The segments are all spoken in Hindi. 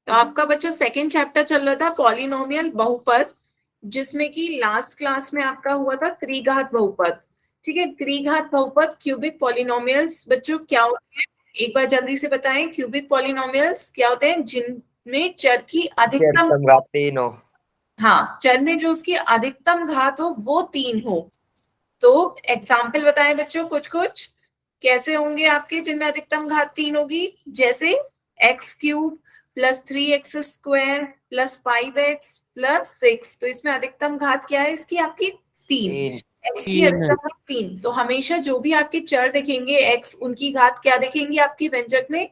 तो आपका बच्चों सेकेंड चैप्टर चल रहा था पॉलिनोमियल बहुपद, जिसमें कि लास्ट क्लास में आपका हुआ था त्रिघात बहुपद। ठीक है, त्रिघात बहुपद क्यूबिक पॉलिनोमियल्स बच्चों क्या होते हैं, एक बार जल्दी से बताएं। क्यूबिक पॉलिनोमियल्स क्या होते हैं? जिनमें चर की अधिकतम, तीन हो। हाँ, चर में जो उसकी अधिकतम घात हो वो 3 हो। तो एग्जाम्पल बताएं बच्चों कुछ कुछ, कैसे होंगे आपके जिनमें अधिकतम घात 3 होगी। जैसे x³ plus 3x² plus 5x plus 6, तो इसमें अधिकतम घात क्या है इसकी? आपकी 3। तीन। x की अधिकतम घात 3, तो हमेशा जो भी आपके चर दिखेंगे x, उनकी घात क्या दिखेंगी आपकी व्यंजक में?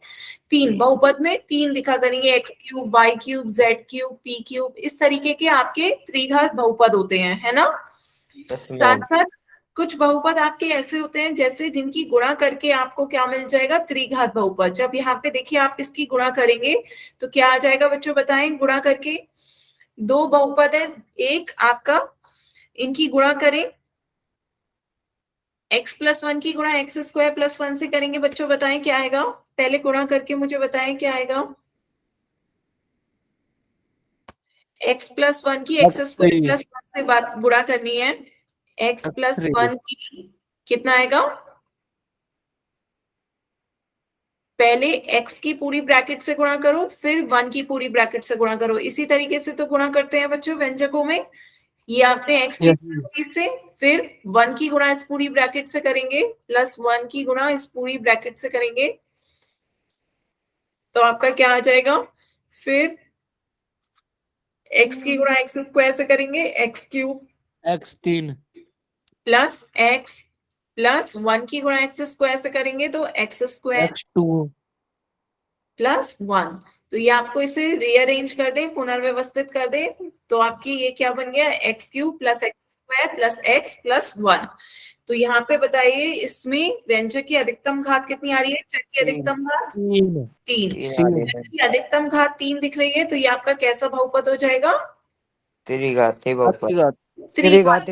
3। बहुपद में 3 दिखा करेंगे, x³ y³ z³ p³, इस तरीके के आपके त्रिघात बहुपद होते हैं, है ना। यस साथ मैम। साथ कुछ बहुपद आपके ऐसे होते हैं जैसे जिनकी गुणा करके आपको क्या मिल जाएगा? त्रिघात बहुपद। जब यहाँ पे देखिए आप इसकी गुणा करेंगे तो क्या आ जाएगा बच्चों, बताएं गुणा करके। दो बहुपद है, एक आपका, इनकी गुणा करें, x+1 की गुणा x² + 1 से करेंगे बच्चों, बताएं क्या आएगा? पहले गुणा करके मुझे बताएं क्या आएगा। x+1 की x² + 1 से बात गुणा करनी है, x+1 की कितना आएगा? पहले x की पूरी ब्रैकेट से गुणा करो, फिर 1 की पूरी ब्रैकेट से गुणा करो। इसी तरीके से तो गुणा करते हैं बच्चों व्यंजकों में। ये आपने x की पूरी से, फिर 1 की गुणा इस पूरी ब्रैकेट से करेंगे, प्लस 1 की गुणा इस पूरी ब्रैकेट से करेंगे, तो आपका क्या आ जाएगा? फिर x की गुणा x² से करेंगे, x³ x3 plus x plus 1 की गुणा x² से करेंगे तो x² x2 प्लस 1। तो ये आपको इसे रीअरेंज कर दें, पुनर्व्यवस्थित कर दें, तो आपकी ये क्या बन गया? x³ plus x² plus x plus 1। तो यहाँ पे बताइए इसमें व्यंजक की अधिकतम घात कितनी आ रही है? चर की तीन। अधिकतम घात 3। तीन चर की अधिकतम घात 3 दिख रही है, तो ये आपका कैसा बहुपद हो जाएगा? त्रिघाती बहुपद। त्रिघात,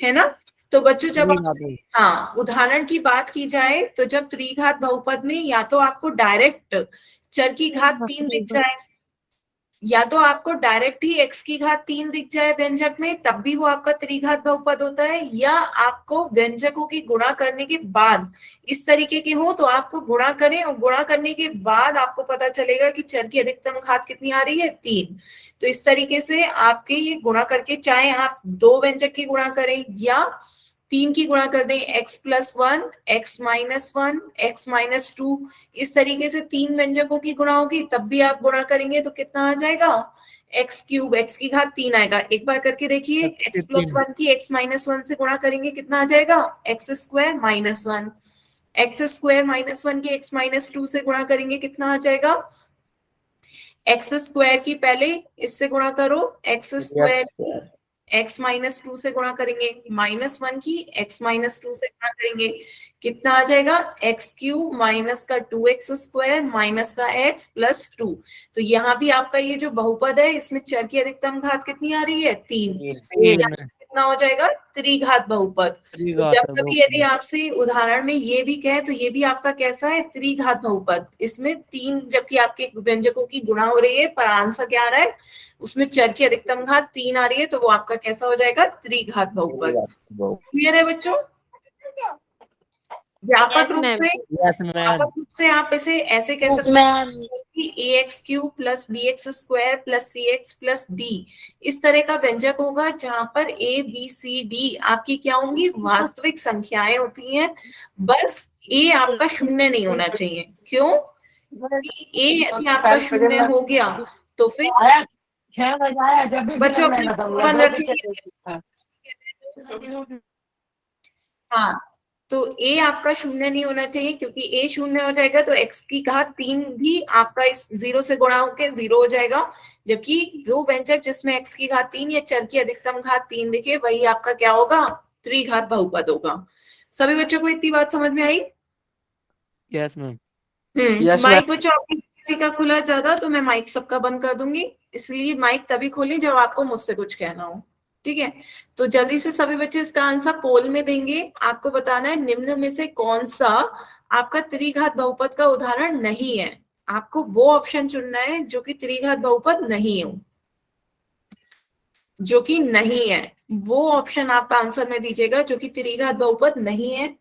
है ना। तो बच्चों जब आपसे, त्रिघाती। हाँ, उदाहरण की बात की जाए तो जब त्रिघात बहुपद में या तो आपको डायरेक्ट चर की घात 3 दिख जाए, या तो आपको डायरेक्ट ही x की घात 3 दिख जाए व्यंजक में, तब भी वो आपका त्रिघात बहुपद होता है। या आपको व्यंजकों की गुणा करने के बाद इस तरीके के हो, तो आपको गुणा करें और गुणा करने के बाद आपको पता चलेगा कि चर की अधिकतम घात कितनी आ रही है? 3। तो इस तरीके से आपके ये गुणा करके, चाहे आप दो व्यंजक की गुणा करें या 3 की गुणा कर दें, x+1 x-1 x-2, इस तरीके से 3 व्यंजकों की गुणा होगी, तब भी आप गुणा करेंगे तो कितना आ जाएगा? x³ x की घात 3 आएगा। एक बार करके देखिए, x+1 की x-1 से गुणा करेंगे कितना आ जाएगा? x² - 1। x² - 1 की x-2 से गुणा करेंगे कितना आ जाएगा? x² की पहले इससे गुणा करो, x² x-2 से गुणा करेंगे, -1 की x-2 से गुणा करेंगे, कितना आ जाएगा? x³ माइनस का 2x² माइनस का x प्लस 2। तो यहाँ भी आपका ये जो बहुपद है इसमें चर की अधिकतम घात कितनी आ रही है? 3। कितना हो जाएगा? त्रिघात बहुपद। तो जब कभी यदि आपसे उदाहरण में ये भी कहे तो ये भी आपका कैसा है? त्रिघात बहुपद। इसमें 3 जबकि आपके व्यंजकों की गुणा हो रही है, पर आंसर क्या आ रहा है? उसमें चर की अधिकतम घात 3 आ रही है, तो वो आपका कैसा हो जाएगा? त्रिघात बहुपद। क्लियर है बच्चों? व्यापक रूप से, व्यापक रूप से आप इसे ऐसे कह सकते हैं कि ax³ plus bx² plus cx plus d, इस तरह का व्यंजक होगा जहां पर a b c d आपकी क्या होंगी? वास्तविक संख्याएं होती हैं। बस a आपका शून्य नहीं होना चाहिए। क्यों? a यदि आपका शून्य हो गया तो फिर बच्चों अपने बंद रखिए। हाँ, तो a आपका शून्य नहीं होना चाहिए, क्योंकि a शून्य हो जाएगा तो x की घात 3 भी आपका इस 0 से गुणा होकर 0 हो जाएगा। जबकि वो व्यंजक जिसमें x की घात 3 या चर की अधिकतम घात 3 दिखे, वही आपका क्या होगा? त्रिघात बहुपद होगा। सभी बच्चों को इतनी बात समझ में आई? Yes ma'am. माइक बच्चों आपकी किसी का खुला ज्यादा तो मैं माइक सबका बंद कर दूंगी, इसलिए माइक तभी खोलें जब आपको मुझसे कुछ कहना हो। ठीक है, तो जल्दी से सभी बच्चे इसका आंसर पोल में देंगे। आपको बताना है निम्न में से कौन सा आपका त्रिघात बहुपद का उदाहरण नहीं है। आपको वो ऑप्शन चुनना है जो कि त्रिघात बहुपद नहीं हो, जो कि नहीं है, वो ऑप्शन आप आंसर में दीजिएगा जो कि त्रिघात बहुपद नहीं है।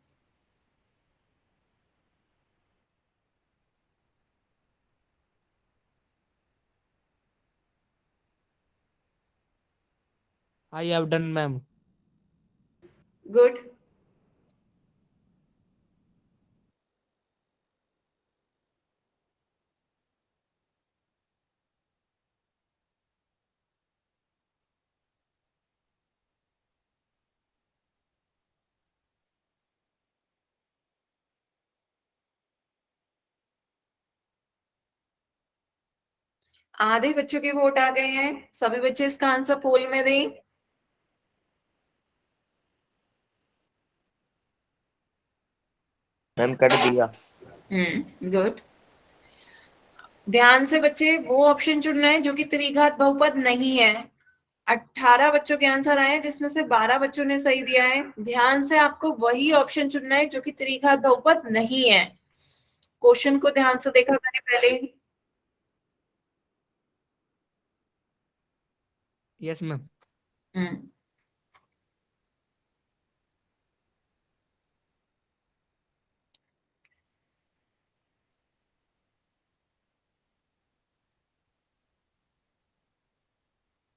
I have done, ma'am. Good. आधे बच्चों के वोट आ गए हैं, सभी बच्चे इसका आंसर पोल में दें। मैम कर दिया। गुड। ध्यान से बच्चे वो ऑप्शन चुनना है जो कि त्रिघात बहुपद नहीं है। 18 बच्चों के आंसर आए हैं जिसमें से 12 बच्चों ने सही दिया है। ध्यान से आपको वही ऑप्शन चुनना है जो कि त्रिघात बहुपद नहीं है। क्वेश्चन को ध्यान से देखा करें पहले। Yes, ma'am. हम्म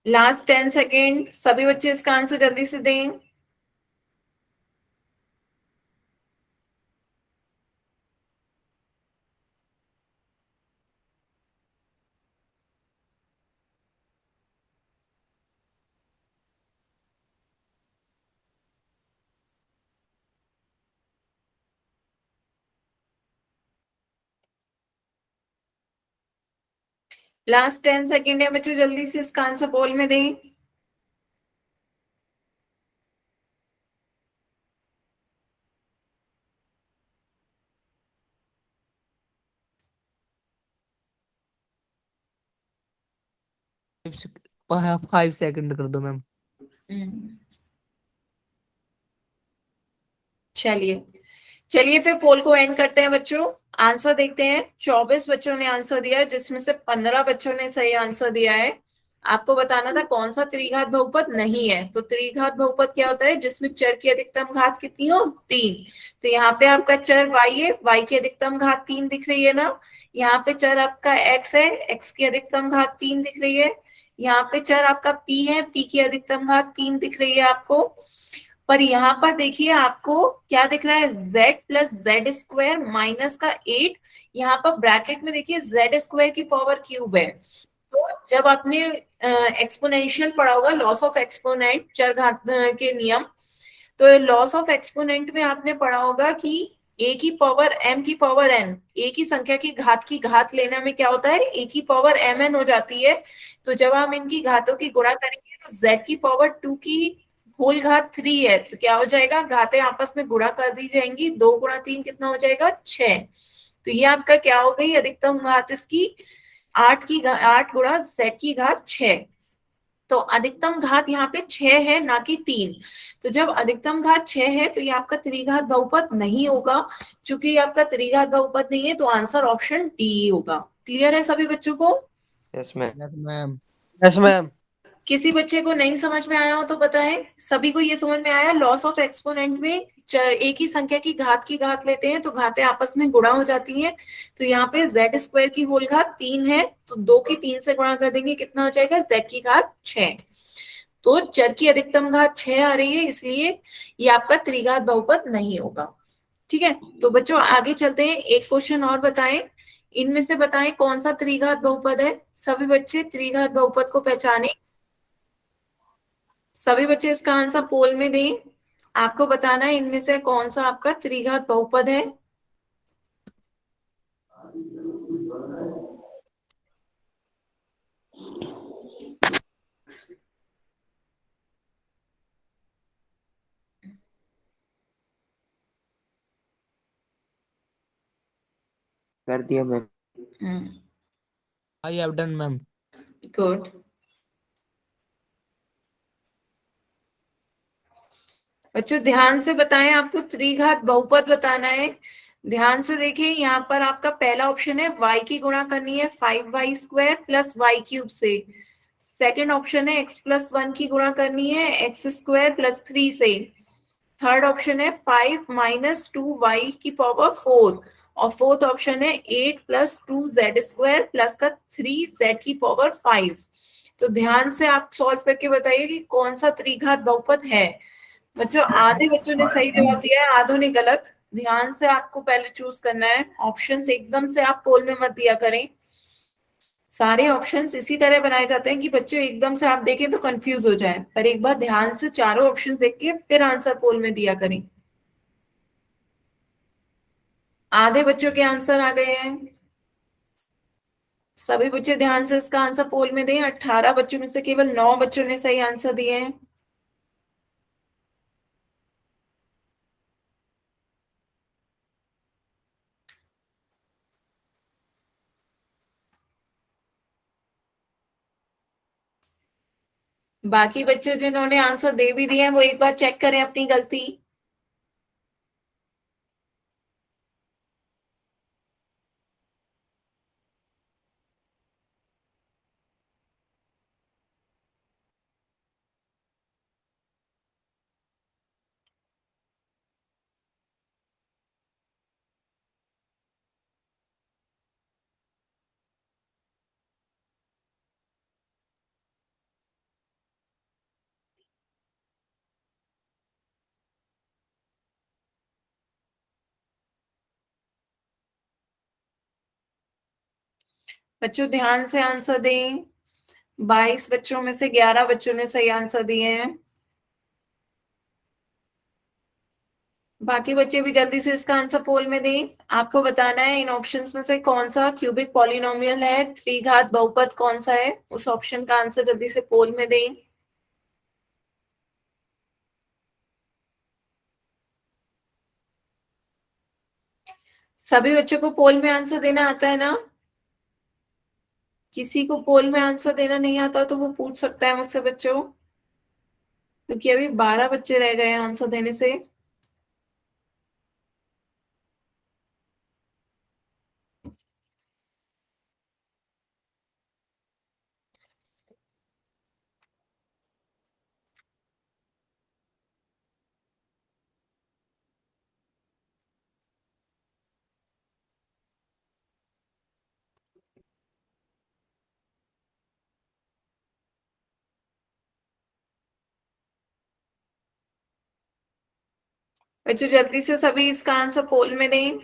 लास्ट 10 सेकेंड, सभी बच्चे इसका आंसर जल्दी से दें। लास्ट 10 सेकेंड है बच्चों, जल्दी से इसका आंसर पोल में दें। फाइव सेकंड कर दो, मैम। हम्म, चलिए चलिए फिर पोल को एंड करते हैं बच्चों। आंसर देखते हैं। 24 बच्चों ने आंसर दिया है जिसमें से 15 बच्चों ने सही आंसर दिया है। आपको बताना था कौन सा त्रिघात बहुपद नहीं है। तो त्रिघात बहुपद क्या होता है? जिसमें चर की अधिकतम घात कितनी हो? 3। तो यहाँ पे आपका चर y है, y की अधिकतम घात 3 दिख रही है ना। यहाँ पे चर आपका x है, x की अधिकतम घात 3 दिख रही है। यहाँ पे चर आपका p है, p की अधिकतम घात 3 दिख रही है आपको। पर यहाँ पर देखिए आपको क्या दिख रहा है? z plus Z square minus का 8। यहाँ पर ब्रैकेट में देखिए जेड स्क्वायर की पावर क्यूब है। तो जब आपने एक्सपोनेंशियल पढ़ा होगा, लॉस ऑफ एक्सपोनेंट, चरघात के नियम, तो लॉस ऑफ एक्सपोनेंट में आपने पढ़ा होगा कि ए की पावर एम की पावर एन, ए की संख्या की घात लेने में क्या होता है? ए की पावर एम एन हो जाती है। तो जब हम इनकी घातों की गुणा करेंगे तो जेड की पावर 2 की होल घात 3 है, तो क्या हो जाएगा? घातें आपस में गुणा कर दी जाएंगी। 2 गुणा 3 कितना हो जाएगा? 6। तो ये आपका क्या हो गई? अधिकतम घात इसकी 8 गुणा जेड की घात 6। तो अधिकतम घात यहाँ पे 6 है, ना कि 3। तो जब अधिकतम घात 6 है तो ये आपका त्रिघात बहुपद नहीं होगा। चूंकि ये आपका त्रिघात बहुपद नहीं है तो आंसर ऑप्शन डी होगा। क्लियर है सभी बच्चों को? Yes ma'am. Yes ma'am. Yes ma'am. किसी बच्चे को नहीं समझ में आया हो तो बताएं। सभी को ये समझ में आया? लॉस ऑफ एक्सपोनेंट में एक ही संख्या की घात लेते हैं तो घातें आपस में गुणा हो जाती हैं। तो यहाँ पे जेड स्क्वायर की होल घात 3 है, तो 2 की 3 से गुणा कर देंगे, कितना हो जाएगा? जेड की घात 6। तो चर की अधिकतम घात 6 आ रही है, इसलिए ये आपका त्रिघात बहुपद नहीं होगा। ठीक है, तो बच्चों आगे चलते हैं। एक क्वेश्चन और बताएं, इनमें से बताएं कौन सा त्रिघात बहुपद है। सभी बच्चे त्रिघात बहुपद को पहचाने। सभी बच्चे इसका आंसर पोल में दें। आपको बताना है इनमें से कौन सा आपका त्रिघात बहुपद है। कर दिया ma'am. I have done ma'am. Good. बच्चों ध्यान से बताएं, आपको त्रिघात बहुपद बताना है। ध्यान से देखिए, यहाँ पर आपका पहला ऑप्शन है y की गुणा करनी है 5y² प्लस वाई क्यूब से। सेकंड ऑप्शन है x+1 की गुणा करनी है x² प्लस 3 से। थर्ड ऑप्शन है 5 माइनस 2y की पावर 4। और फोर्थ ऑप्शन है 8 प्लस 2z² प्लस का 3z की पावर 5। तो ध्यान से आप सॉल्व करके बताइए कि कौन सा त्रिघात बहुपद है। बच्चों, आधे बच्चों ने सही जवाब दिया है, आधों ने गलत। ध्यान से आपको पहले चूज करना है। ऑप्शंस एकदम से आप पोल में मत दिया करें। सारे ऑप्शंस इसी तरह बनाए जाते हैं कि बच्चों एकदम से आप देखें तो कंफ्यूज हो जाए, पर एक बार ध्यान से चारों ऑप्शंस देख के फिर आंसर पोल में दिया करें। आधे बच्चों के आंसर आ गए हैं। सभी बच्चे ध्यान से इसका आंसर पोल में दें। 18 बच्चों में से केवल 9 बच्चों ने सही आंसर दिए हैं। बाकी बच्चे जिन्होंने आंसर दे भी दिए हैं वो एक बार चेक करें अपनी गलती। बच्चों ध्यान से आंसर दें। 22 बच्चों में से 11 बच्चों ने सही आंसर दिए हैं। बाकी बच्चे भी जल्दी से इसका आंसर पोल में दें। आपको बताना है इन ऑप्शंस में से कौन सा क्यूबिक पॉलिनोमियल है, त्रिघात बहुपद कौन सा है। उस ऑप्शन का आंसर जल्दी से पोल में दें। सभी बच्चों को पोल में आंसर देना आता है ना? किसी को पोल में आंसर देना नहीं आता तो वो पूछ सकता है मुझसे बच्चों, क्योंकि अभी 12 बच्चे रह गए हैं आंसर देने से। बच्चों जल्दी से सभी इसका आंसर पोल में दें।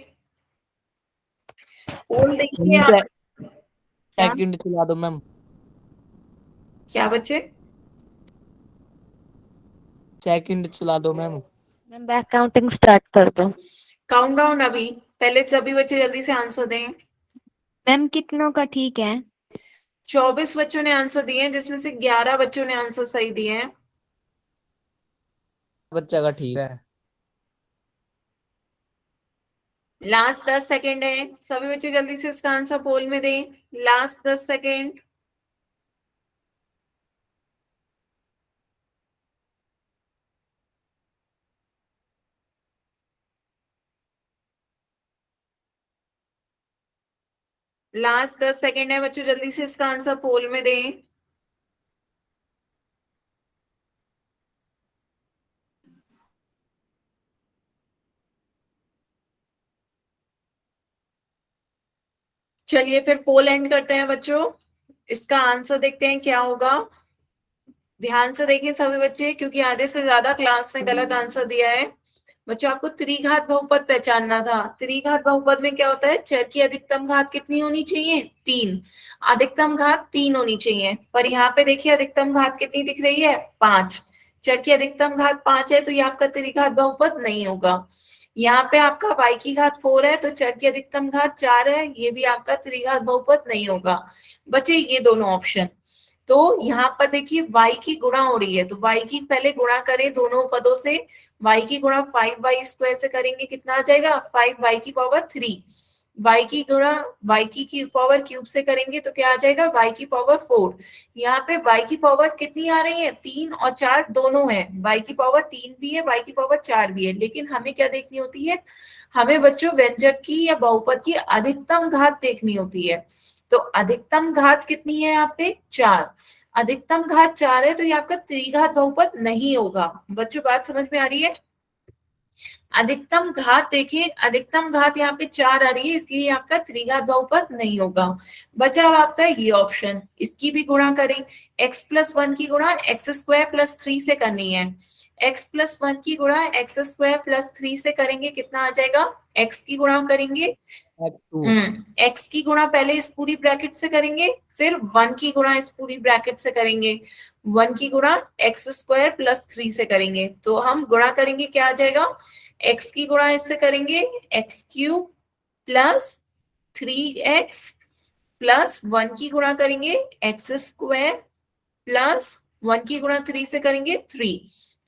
पोल देखिए आप। क्या सेकंड चला दो मैम। क्या बच्चे? सेकंड चला दो ma'am. Ma'am back counting start कर दो। काउंटडाउन अभी। पहले सभी बच्चे जल्दी से आंसर दें। मैम कितनों का ठीक है? 24 बच्चों ने आंसर दिए हैं, जिसमें से 11 बच्चों ने आंसर सही दिए हैं। बच्चा का ठीक है। लास्ट 10 सेकेंड है, सभी बच्चे जल्दी से इसका आंसर पोल में दें। Last 10 second. लास्ट 10 सेकेंड है बच्चों, जल्दी से इसका आंसर पोल में दें। चलिए फिर पोल एंड करते हैं बच्चों। इसका आंसर देखते हैं क्या होगा। ध्यान से देखिए सभी बच्चे, क्योंकि आधे से ज्यादा क्लास ने गलत आंसर दिया है। बच्चों आपको त्रिघात बहुपद पहचानना था। त्रिघात बहुपद में क्या होता है, चर की अधिकतम घात कितनी होनी चाहिए? 3। अधिकतम घात 3 होनी चाहिए, पर यहाँ पे देखिए अधिकतम घात कितनी दिख रही है? 5। चर की अधिकतम घात 5 है तो ये आपका त्रिघात बहुपद नहीं होगा। यहाँ पे आपका y की घात 4 है तो चर की अधिकतम घात 4 है, ये भी आपका त्रिघात बहुपद नहीं होगा। बच्चे ये दोनों ऑप्शन। तो यहाँ पर देखिए y की गुणा हो रही है, तो y की पहले गुणा करें दोनों पदों से। y की गुणा 5y² से करेंगे, कितना आ जाएगा? 5y की पावर 3। y की गुणा y की पावर क्यूब से करेंगे तो क्या आ जाएगा? y की पावर 4। यहाँ पे y की पावर कितनी आ रही है? 3 और 4 दोनों है। y की पावर 3 भी है, y की पावर 4 भी है, लेकिन हमें क्या देखनी होती है? हमें बच्चों व्यंजक की या बहुपद की अधिकतम घात देखनी होती है। तो अधिकतम घात कितनी है यहाँ पे 4, अधिकतम घात 4 है तो ये आपका त्रिघात बहुपद नहीं होगा। बच्चों बात समझ में आ रही है? अधिकतम घात देखिए, अधिकतम घात यहाँ पे 4 आ रही है इसलिए आपका त्रिघात बहुपद नहीं होगा। बचा अब आपका ये ऑप्शन, इसकी भी गुणा करें, x+1 की गुणा x² + 3 से करनी है। x+1 की गुणा x² + 3 से करेंगे कितना आ जाएगा, x की गुणा करेंगे, x2 x की गुणा पहले इस पूरी ब्रैकेट से करेंगे, फिर 1 की गुणा इस पूरी ब्रैकेट से करेंगे, 1 की गुणा x² + 3 से करेंगे। तो हम गुणा करेंगे क्या आ जाएगा, x की गुणा इससे करेंगे x³ + 3x प्लस 1 की गुणा करेंगे x² प्लस 1 की गुणा 3 से करेंगे 3।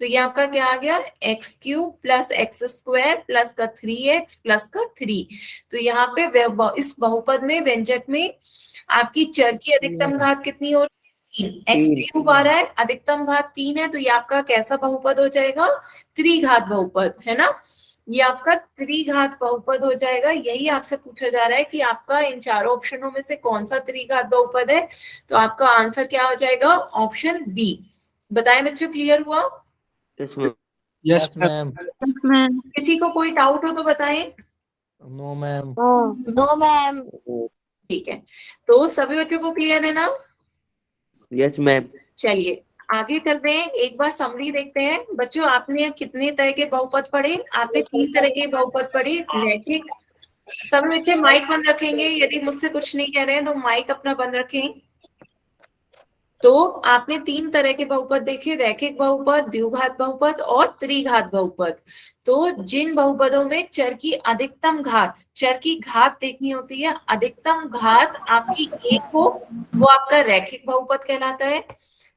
तो ये आपका क्या आ गया, x³ + x² प्लस का 3x प्लस का 3। तो यहाँ पे इस बहुपद में व्यंजक में आपकी चर की अधिकतम घात कितनी हो रही है, 3। x³ आ रहा है, अधिकतम घात 3 है, तो ये आपका कैसा बहुपद हो जाएगा, त्रिघात बहुपद, है ना। ये आपका त्रिघात बहुपद हो जाएगा। यही आपसे पूछा जा रहा है कि आपका इन चारों ऑप्शनों में से कौन सा त्रिघात बहुपद है, तो आपका आंसर क्या हो जाएगा, ऑप्शन बी। बताएं बच्चों, क्लियर हुआ? Yes ma'am. Yes yes ma'am. Ma'am. Ma'am. किसी को कोई डाउट हो तो बताएं। No ma'am. No ma'am. ठीक है, तो सभी बच्चों को क्लियर है ना? Yes ma'am. चलिए आगे चलते हैं, एक बार समरी देखते हैं। बच्चों आपने कितने तरह के बहुपद पढ़े, आपने 3 तरह के बहुपद पढ़े, रैखिक। सभी बच्चे माइक बंद रखेंगे, यदि मुझसे कुछ नहीं कह रहे हैं तो माइक अपना बंद रखें। तो आपने 3 तरह के बहुपद देखे, रैखिक बहुपद, द्विघात बहुपद और त्रिघात बहुपद। तो जिन बहुपदों में चर की अधिकतम घात, चर की घात देखनी होती है, अधिकतम घात आपकी 1 हो वो आपका रैखिक बहुपद कहलाता है।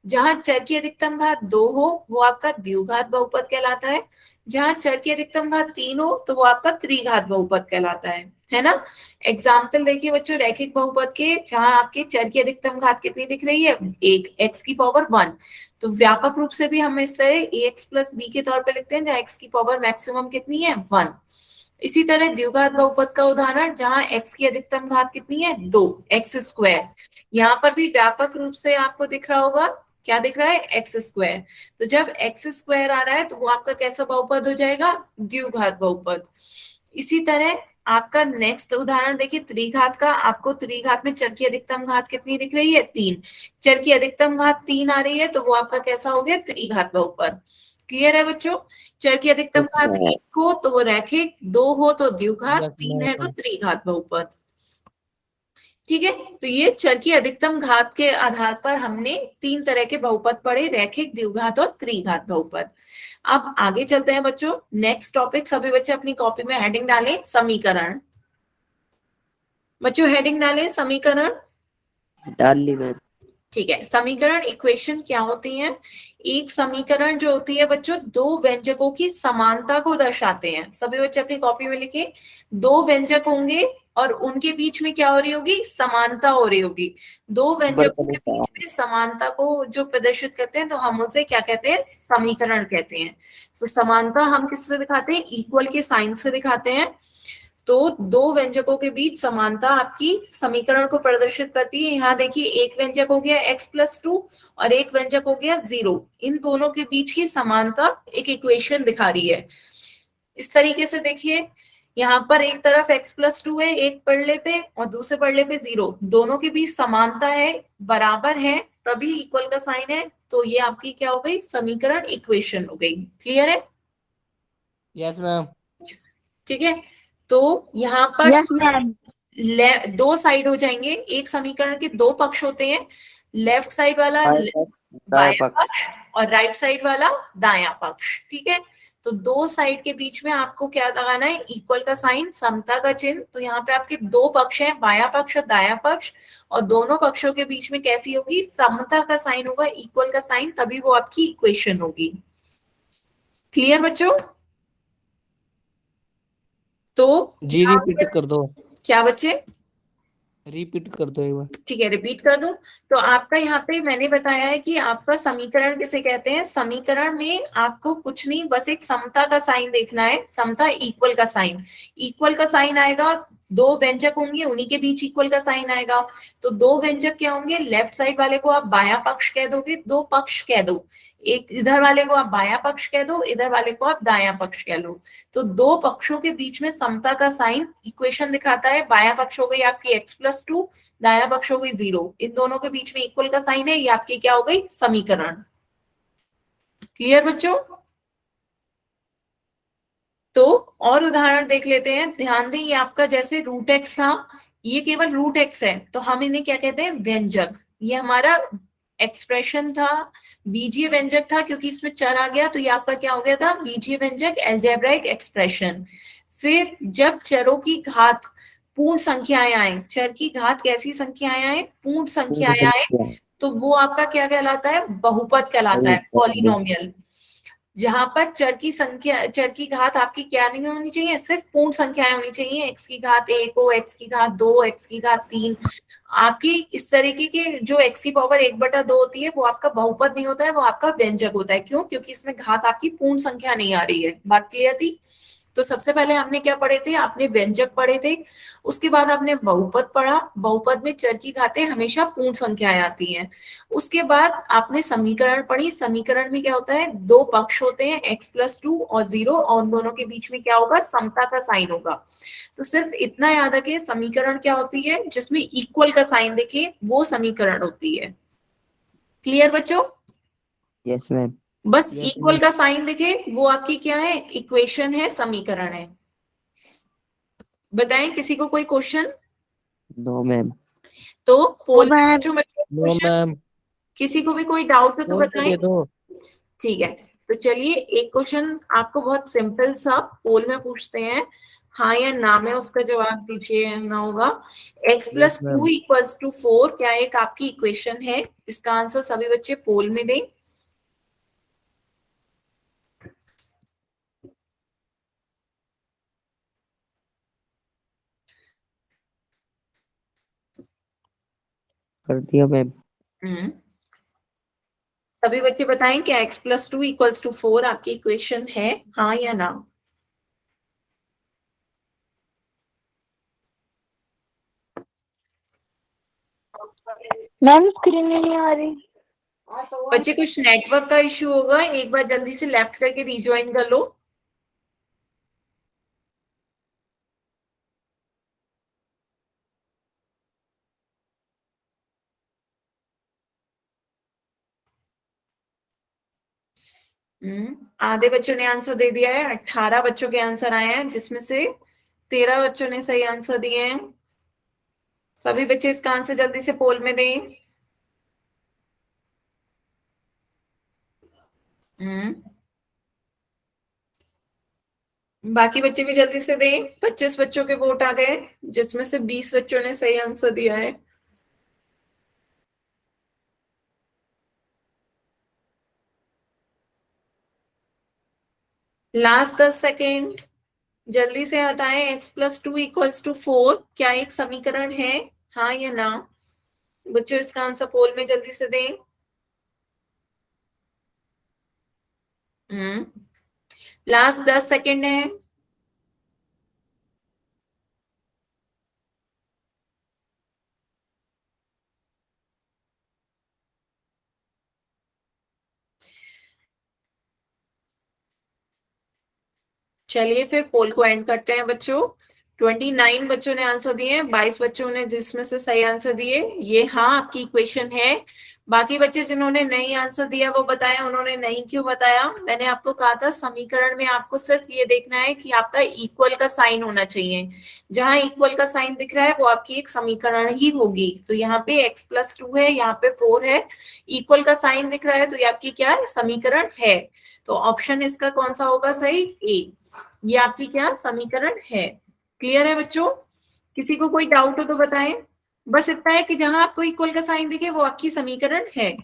जहां चर की अधिकतम घात 2 हो वो आपका द्विघात बहुपद कहलाता है। जहां चर की अधिकतम घात 3 हो तो वो आपका त्रिघात बहुपद कहलाता है ना। एग्जाम्पल देखिए बच्चों रैखिक बहुपद के, जहां आपके चर की अधिकतम घात कितनी दिख रही है, 1, x⁻1। तो व्यापक रूप से भी हम इसे ax + b के तौर पे लिखते हैं, जहां x की पावर मैक्सिमम कितनी है, 1। इसी तरह द्विघात बहुपद का उदाहरण, जहां x की अधिकतम घात कितनी है, 2, x²। यहाँ पर भी व्यापक रूप से आपको दिख रहा होगा, क्या दिख रहा है, x²। तो जब x² आ रहा है तो वो आपका कैसा बहुपद हो जाएगा, द्विघात बहुपद। इसी तरह आपका नेक्स्ट उदाहरण देखिए त्रिघात का। आपको त्रिघात में चर की अधिकतम घात कितनी दिख रही है, 3। चर की अधिकतम घात 3 आ रही है तो वो आपका कैसा हो गया, त्रिघात बहुपद। क्लियर है बच्चों? चर की अधिकतम घात 1 हो तो वो रैखिक, 2 हो तो द्विघात, यस 3 है तो मैम। त्रिघात बहुपद। ठीक है, तो ये चर की अधिकतम घात के आधार पर हमने 3 तरह के बहुपद पढ़े, रैखिक, द्विघात और त्रिघात बहुपद। अब आगे चलते हैं बच्चों, नेक्स्ट टॉपिक। सभी बच्चे अपनी कॉपी में हेडिंग डालें, समीकरण। बच्चों हेडिंग डालें, समीकरण। डाल ली मैम। ठीक है, समीकरण इक्वेशन क्या होती है? एक समीकरण जो होती है बच्चों, दो व्यंजकों की समानता को दर्शाते हैं। सभी बच्चे अपनी कॉपी में लिखे, दो व्यंजक होंगे और उनके बीच में क्या हो रही होगी, समानता हो रही होगी। दो व्यंजकों के बीच में समानता को जो प्रदर्शित करते हैं तो हम उसे क्या कहते हैं, समीकरण कहते हैं। तो समानता हम किससे दिखाते हैं, इक्वल के साइन से दिखाते हैं। तो दो व्यंजकों के बीच समानता आपकी समीकरण को प्रदर्शित करती है। यहाँ देखिए एक व्यंजक हो गया x+2 और एक व्यंजक हो गया 0। इन दोनों के बीच की समानता एक इक्वेशन दिखा रही है। इस तरीके से देखिए, यहाँ पर एक तरफ x+2 है एक पड़ले पे और दूसरे पड़ले पे 0, दोनों के बीच समानता है, बराबर है, तभी इक्वल का साइन है। तो ये आपकी क्या हो गई, समीकरण, इक्वेशन हो गई। क्लियर है? Yes ma'am. ठीक है, तो यहाँ पर यस मैम। दो साइड हो जाएंगे। एक समीकरण के दो पक्ष होते हैं, लेफ्ट साइड वाला बायां पक्ष और राइट साइड वाला दायां पक्ष। ठीक है, तो दो साइड के बीच में आपको क्या लगाना है, इक्वल का साइन, समता का चिन्ह। तो यहाँ पे आपके दो पक्ष हैं, बायां पक्ष और दायां पक्ष, और दोनों पक्षों के बीच में कैसी होगी, समता का साइन होगा, इक्वल का साइन, तभी वो आपकी इक्वेशन होगी। क्लियर बच्चों? तो जी रिपीट कर दो। क्या बच्चे, रिपीट कर दो एक बार। ठीक है, रिपीट कर दूं। तो आपका यहाँ पे मैंने बताया है कि आपका समीकरण किसे कहते हैं। समीकरण में आपको कुछ नहीं, बस एक समता का साइन देखना है। समता इक्वल का साइन, इक्वल का साइन आएगा, दो व्यंजक होंगे उन्हीं के बीच इक्वल का साइन आएगा। तो दो व्यंजक क्या होंगे, लेफ्ट साइड वाले को आप बायां पक्ष कह दोगे, दो पक्ष कह दो, एक इधर वाले को आप बायां पक्ष कह दो, इधर वाले को आप दायां पक्ष कह लो। तो दो पक्षों के बीच में समता का साइन इक्वेशन दिखाता है। बायां पक्ष हो गई आपकी x+2, दायां पक्ष हो गई 0, इन दोनों के बीच में इक्वल का साइन है, ये आपकी क्या हो गई, समीकरण। क्लियर बच्चों। तो और उदाहरण देख लेते हैं, ध्यान दें, ये आपका जैसे √x था, ये केवल √x है, तो हम इन्हें क्या कहते हैं, व्यंजक। ये हमारा एक्सप्रेशन था, बीजीय व्यंजक था, क्योंकि इसमें चर आ गया तो ये आपका क्या हो गया था, बीजीय व्यंजक, अलजेब्राइक एक्सप्रेशन। फिर जब चरों की घात पूर्ण संख्याएं आए, चर की घात कैसी संख्याएं आए, पूर्ण संख्याएं आए, तो वो आपका क्या कहलाता है, बहुपद कहलाता है, पॉलिनोमियल। जहां पर चर की संख्या, चर की घात आपकी क्या नहीं होनी चाहिए, सिर्फ पूर्ण संख्याएं होनी चाहिए। x की घात 1 हो, x की घात 2, x की घात 3, आपकी इस तरीके के जो x की पावर 1/2 होती है, वो आपका बहुपद नहीं होता है, वो आपका व्यंजक होता है। क्यों? क्योंकि इसमें घात आपकी पूर्ण संख्या नहीं आ रही है। बात क्लियर थी। तो सबसे पहले हमने क्या पढ़े थे, आपने व्यंजक पढ़े थे, उसके बाद आपने बहुपद पढ़ा। बहुपद में चर की घातें हमेशा पूर्ण संख्याएं आती हैं। उसके बाद आपने समीकरण पढ़ी। समीकरण में क्या होता है, दो पक्ष होते हैं, x+2 और 0, और उन दोनों के बीच में क्या होगा, समता का साइन होगा। तो सिर्फ इतना याद रखें, समीकरण क्या होती है, जिसमें इक्वल का साइन दिखे, वो समीकरण होती है। क्लियर बच्चों। Yes ma'am. बस Yes, इक्वल ma'am. का साइन दिखे वो आपकी क्या है, इक्वेशन है, समीकरण है। बताएं, किसी को कोई क्वेश्चन? No ma'am. तो पोल No, ma'am. जो बच्चे नो क्वेश्चन, मैम, किसी को भी कोई डाउट हो तो बोल के बताएं। दे दो। ठीक है, तो चलिए एक क्वेश्चन आपको बहुत सिंपल सा पोल में पूछते हैं, हाँ या ना में उसका जवाब दीजिए ना होगा। Yes, x+2 ma'am. = 4 क्या एक आपकी इक्वेशन है? इसका आंसर सभी बच्चे पोल में दें। कर दिया मैम। सभी बच्चे बताएं, क्या x+2 = 4 आपकी इक्वेशन है, हाँ या ना? मैम स्क्रीन में नहीं आ रही। बच्चे कुछ नेटवर्क का इश्यू होगा, एक बार जल्दी से लेफ्ट करके रिज्वाइन कर लो। आधे बच्चों ने आंसर दे दिया है, 18 बच्चों के आंसर आए हैं, जिसमें से 13 बच्चों ने सही आंसर दिए हैं। सभी बच्चे इसका आंसर जल्दी से पोल में दें। बाकी बच्चे भी जल्दी से दें। 25 बच्चों के वोट आ गए, जिसमें से 20 बच्चों ने सही आंसर दिया है। लास्ट 10 सेकेंड, जल्दी से बताएं, x+2 = 4 क्या एक समीकरण है, हाँ या ना? बच्चों इसका आंसर पोल में जल्दी से दें। लास्ट 10 सेकेंड है। चलिए फिर पोल को एंड करते हैं बच्चों। 29 बच्चों ने आंसर दिए हैं, 22 बच्चों ने जिसमें से सही आंसर दिए, ये हाँ आपकी इक्वेशन है। बाकी बच्चे जिन्होंने नहीं आंसर दिया वो बताया, उन्होंने नहीं क्यों बताया? मैंने आपको कहा था समीकरण में आपको सिर्फ ये देखना है कि आपका इक्वल का साइन होना चाहिए। जहां इक्वल का साइन दिख रहा है वो आपकी एक समीकरण ही होगी। तो यहाँ पे x+2 है, यहाँ पे 4 है, इक्वल का साइन दिख रहा है, तो ये आपकी क्या है, समीकरण है। तो ऑप्शन इसका कौन सा होगा सही, ए। ये आपकी क्या समीकरण है। क्लियर है बच्चों? किसी को कोई डाउट हो तो बताएं। बस इतना है कि जहां आपको इक्वल का साइन दिखे वो आपकी समीकरण है।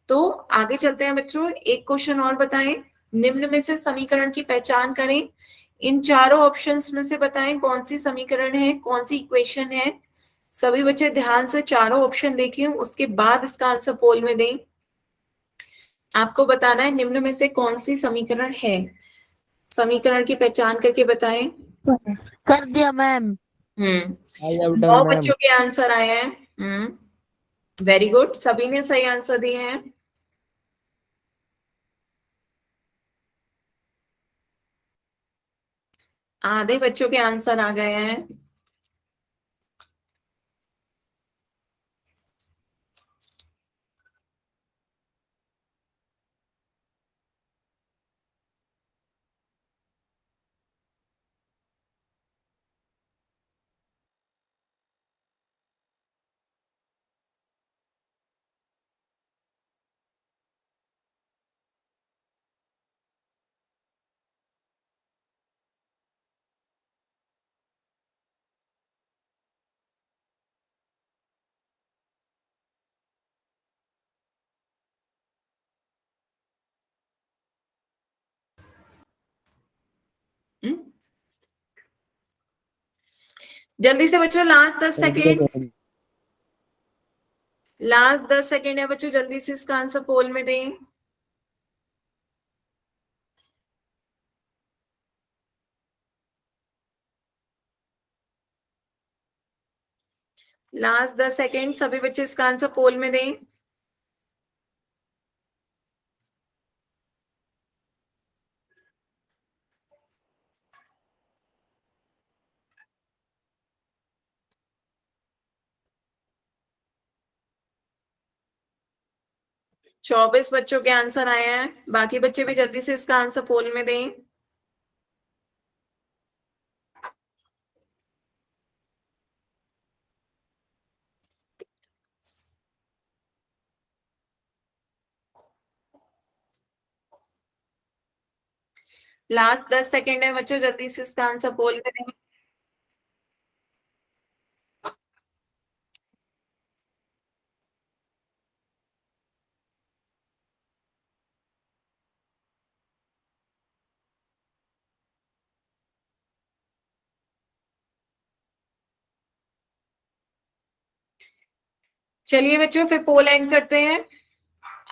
तो आगे चलते हैं बच्चों, एक क्वेश्चन और बताएं। निम्न में से समीकरण की पहचान करें। इन चारों ऑप्शंस में से बताएं कौन सी समीकरण है, कौन सी इक्वेशन है। सभी बच्चे ध्यान से चारों ऑप्शन देखिए, उसके बाद इसका आंसर पोल में दें। आपको बताना है निम्न में से कौन सी समीकरण है। समीकरण की पहचान करके बताएं। कर दिया ma'am. I have done 9 ma'am. बच्चों के आंसर आए हैं। वेरी गुड, सभी ने सही आंसर दिए हैं। आधे बच्चों के आंसर आ गए हैं। हम्म? जल्दी से बच्चों, लास्ट 10 कर दिया सेकेंड। मैम। लास्ट 10 सेकेंड है बच्चों, जल्दी से इसका आंसर पोल में दें। लास्ट 10 सेकेंड, सभी बच्चे इसका आंसर पोल में दें। चौबीस बच्चों के आंसर आए हैं, बाकी बच्चे भी जल्दी से इसका आंसर पोल में दें। लास्ट 10 सेकेंड है बच्चों, जल्दी से इसका आंसर पोल में दें। चलिए बच्चों, फिर पोल एंड करते हैं।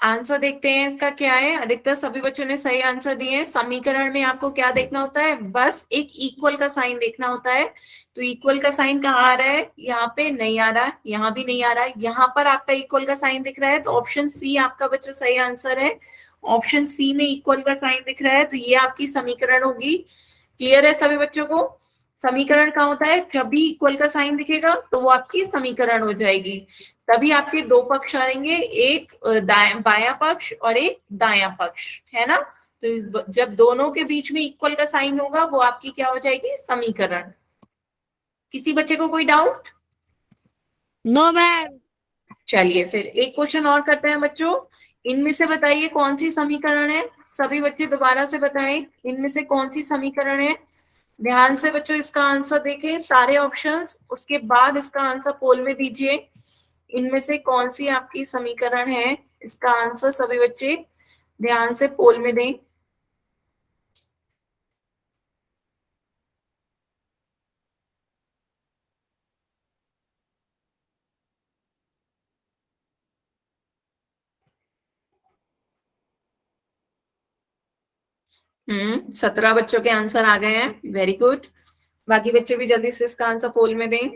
आंसर देखते हैं इसका क्या है। अधिकतर सभी बच्चों ने सही आंसर दिए हैं। समीकरण में आपको क्या देखना होता है, बस एक इक्वल का साइन देखना होता है। तो इक्वल का साइन कहाँ आ रहा है, यहाँ पे नहीं आ रहा, यहाँ भी नहीं आ रहा है, यहाँ पर आपका इक्वल का साइन दिख रहा है, तो ऑप्शन सी आपका बच्चों सही आंसर है। ऑप्शन सी में इक्वल का साइन दिख रहा है, तो ये आपकी समीकरण होगी। क्लियर है सभी बच्चों को। समीकरण कहाँ होता है, जब भी इक्वल का साइन दिखेगा तो वो आपकी समीकरण हो जाएगी। तभी आपके दो पक्ष आएंगे, एक बायां पक्ष और एक दायां पक्ष, है ना। तो जब दोनों के बीच में इक्वल का साइन होगा वो आपकी क्या हो जाएगी, समीकरण। किसी बच्चे को कोई डाउट? No ma'am. चलिए फिर एक क्वेश्चन और करते हैं बच्चों। इनमें से बताइए कौन सी समीकरण है। सभी बच्चे दोबारा से बताएं, इनमें से कौन सी समीकरण है। ध्यान से बच्चों इसका आंसर देखें, सारे ऑप्शंस, उसके बाद इसका आंसर पोल में दीजिए। इनमें से कौन सी आपकी समीकरण है, इसका आंसर सभी बच्चे ध्यान से पोल में दें। हम्म, 17 बच्चों के आंसर आ गए हैं, वेरी गुड। बाकी बच्चे भी जल्दी से इसका आंसर पोल में दें।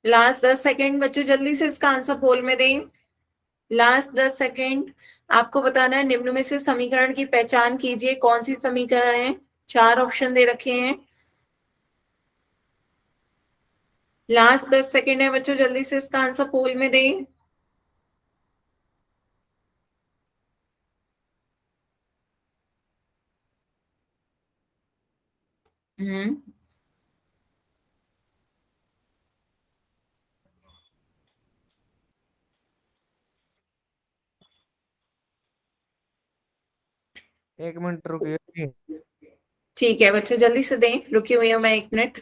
लास्ट 10 सेकेंड बच्चों, जल्दी से इसका आंसर पोल में दें। Last 10 second. आपको बताना है निम्न में से समीकरण की पहचान कीजिए, कौन सी समीकरण है। चार ऑप्शन दे रखे हैं। लास्ट 10 सेकेंड है बच्चों, जल्दी से इसका आंसर पोल में दें। हम्म, एक मिनट रुकिए। ठीक है बच्चों, जल्दी से दें, रुकी हुई हूँ मैं 1 minute.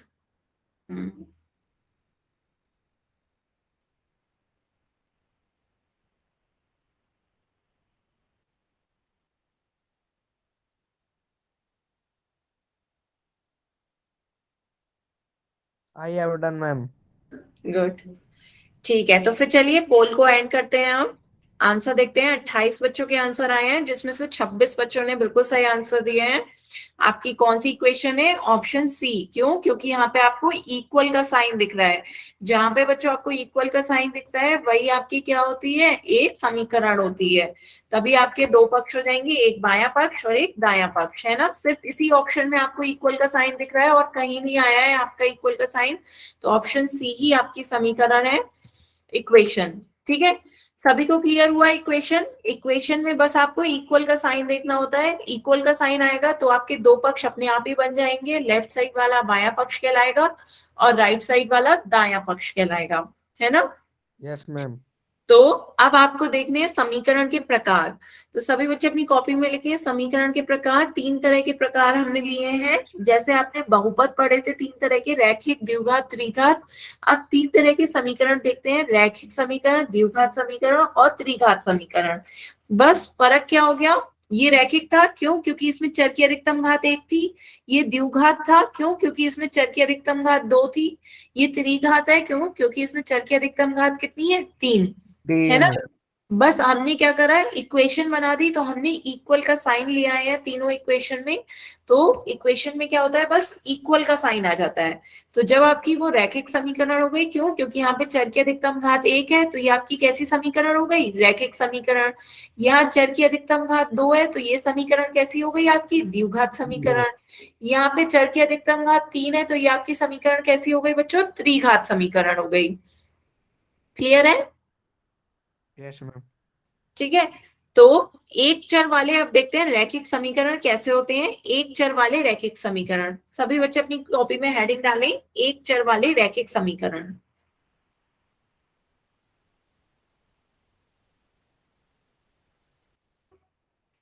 I have done ma'am. Good. ठीक है, तो फिर चलिए पोल को एंड करते हैं हम। आंसर देखते हैं। 28 बच्चों के आंसर आए हैं, जिसमें से 26 बच्चों ने बिल्कुल सही आंसर दिए हैं। आपकी कौन सी इक्वेशन है? Option C. क्यों? क्योंकि यहाँ पे आपको इक्वल का साइन दिख रहा है। जहां पे बच्चों आपको इक्वल का साइन दिखता है वही आपकी क्या होती है? एक समीकरण होती है। तभी आपके दो पक्ष हो जाएंगे, एक बायां पक्ष और एक दायां पक्ष, है ना। सिर्फ इसी ऑप्शन में आपको इक्वल का साइन दिख रहा है और कहीं नहीं आया है आपका इक्वल का साइन। तो ऑप्शन सी ही आपकी समीकरण है, इक्वेशन। ठीक है, सभी को क्लियर हुआ? इक्वेशन, इक्वेशन में बस आपको इक्वल का साइन देखना होता है। इक्वल का साइन आएगा तो आपके दो पक्ष अपने आप ही बन जाएंगे। लेफ्ट साइड वाला बायां पक्ष कहलाएगा और राइट साइड वाला दायां पक्ष कहलाएगा, है ना। Yes ma'am. तो अब आपको देखने हैं समीकरण के प्रकार। तो सभी बच्चे अपनी कॉपी में लिखे समीकरण के प्रकार। 3 तरह के प्रकार हमने लिए हैं। जैसे आपने बहुपद पढ़े थे 3 तरह के, रैखिक, द्विघात, त्रिघात। अब 3 तरह के समीकरण देखते हैं, रैखिक समीकरण, द्विघात समीकरण और त्रिघात समीकरण। बस फर्क क्या हो गया? ये रैखिक था, क्यों? क्योंकि इसमें चर की अधिकतम घात 1 थी। ये द्विघात था, क्यों? क्योंकि इसमें चर की अधिकतम घात 2 थी। ये त्रिघात है, क्यों? क्योंकि इसमें चर की अधिकतम घात कितनी है? 3, है ना। 3। बस हमने क्या करा है? इक्वेशन बना दी। तो हमने इक्वल का साइन लिया है तीनों इक्वेशन में। तो इक्वेशन में क्या होता है? बस इक्वल का साइन आ जाता है। तो जब आपकी वो रैखिक समीकरण हो गई, क्यों? क्योंकि यहाँ पे चर की अधिकतम घात 1 है, तो ये आपकी कैसी समीकरण हो गई? रैखिक समीकरण। यहाँ चर की अधिकतम घात 2 है, तो ये समीकरण कैसी हो गई? आपकी द्विघात समीकरण। यहाँ पे चर की अधिकतम घात 3 है, तो ये आपकी समीकरण कैसी हो गई बच्चों? त्रिघात समीकरण हो गई। क्लियर है? Yes ma'am. ठीक है, तो एक चर वाले अब देखते हैं रैखिक समीकरण कैसे होते हैं। एक चर वाले रैखिक समीकरण, सभी बच्चे अपनी कॉपी में हेडिंग डालें, एक चर वाले रैखिक समीकरण।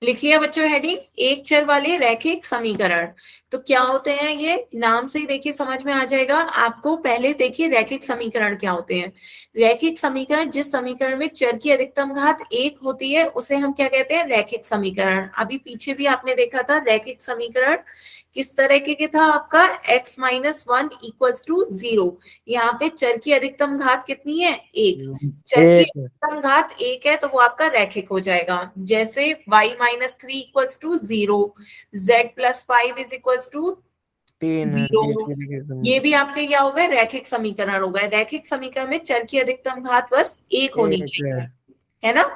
लिख लिया बच्चों हेडिंग, एक चर वाले रैखिक समीकरण। तो क्या होते हैं ये? नाम से ही देखिए समझ में आ जाएगा आपको। पहले देखिए रैखिक समीकरण क्या होते हैं। रैखिक समीकरण, जिस समीकरण में चर की अधिकतम घात 1 होती है उसे हम क्या कहते हैं? रैखिक समीकरण। अभी पीछे भी आपने देखा था रैखिक समीकरण किस तरह के था आपका? x - 1 = 0। यहाँ पे चर की अधिकतम घात कितनी है? 1। चर की एक। अधिकतम घात 1 है तो वो आपका रैखिक हो जाएगा। जैसे y - 3 = 0, z + 5 = 3 है 0। ये भी आपका क्या होगा? रैखिक समीकरण होगा। रैखिक समीकरण में चर की अधिकतम घात बस 1 होनी एक है। चाहिए, है ना।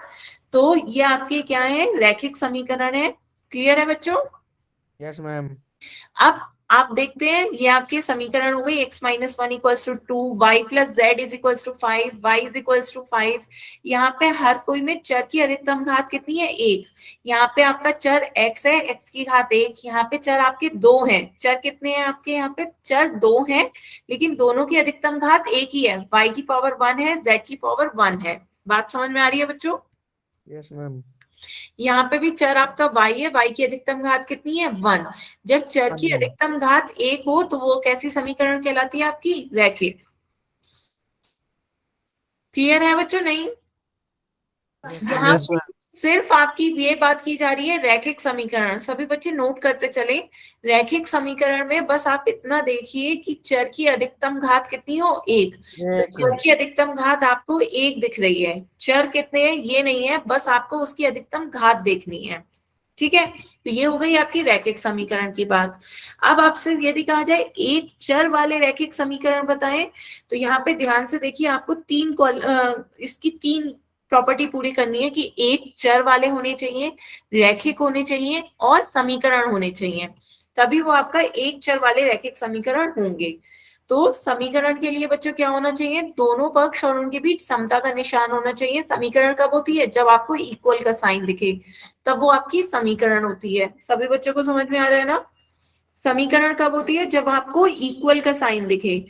तो ये आपके क्या है? रैखिक समीकरण है। क्लियर है बच्चों? Yes ma'am. अब आप देखते हैं ये आपके समीकरण हो गई। x - 1 = 2, y + z = 5, y = 5। यहाँ पे हर कोई में चर की अधिकतम घात कितनी है? 1। यहाँ पे आपका चर x है, x की घात 1। यहाँ पे चर आपके 2 हैं। चर कितने हैं आपके? यहाँ पे चर 2 हैं, लेकिन दोनों की अधिकतम घात 1 ही है। y की पावर 1 है, z की पावर 1 है। बात समझ में आ रही है बच्चों? Yes ma'am. यहाँ पे भी चर आपका y है, y की अधिकतम घात कितनी है? 1। जब चर की अधिकतम घात 1 हो तो वो कैसी समीकरण कहलाती है आपकी? रैखिक। क्लियर है बच्चों? नहीं, यहाँ यस मैम। सिर्फ आपकी ये बात की जा रही है रैखिक समीकरण। सभी बच्चे नोट करते चले। रैखिक समीकरण में बस आप इतना देखिए कि चर की अधिकतम घात कितनी हो? 1। तो चर की अधिकतम घात आपको 1 दिख रही है। चर कितने हैं ये नहीं है, बस आपको उसकी अधिकतम घात देखनी है। ठीक है, तो ये हो गई आपकी रैखिक समीकरण की बात। अब आपसे यदि कहा जाए एक चर वाले रैखिक समीकरण बताएं, तो यहाँ पे ध्यान से देखिए, आपको इसकी 3 प्रॉपर्टी पूरी करनी है कि एक चर वाले होने चाहिए, रैखिक होने चाहिए और समीकरण होने चाहिए, तभी वो आपका एक चर वाले रैखिक समीकरण होंगे। तो समीकरण के लिए बच्चों क्या होना चाहिए? दोनों पक्ष और उनके बीच समता का निशान होना चाहिए। समीकरण कब होती है? जब आपको इक्वल का साइन दिखे, तब वो आपकी समीकरण होती है। सभी बच्चों को समझ में आ रहा है ना? समीकरण कब होती है? जब आपको इक्वल का साइन दिखे।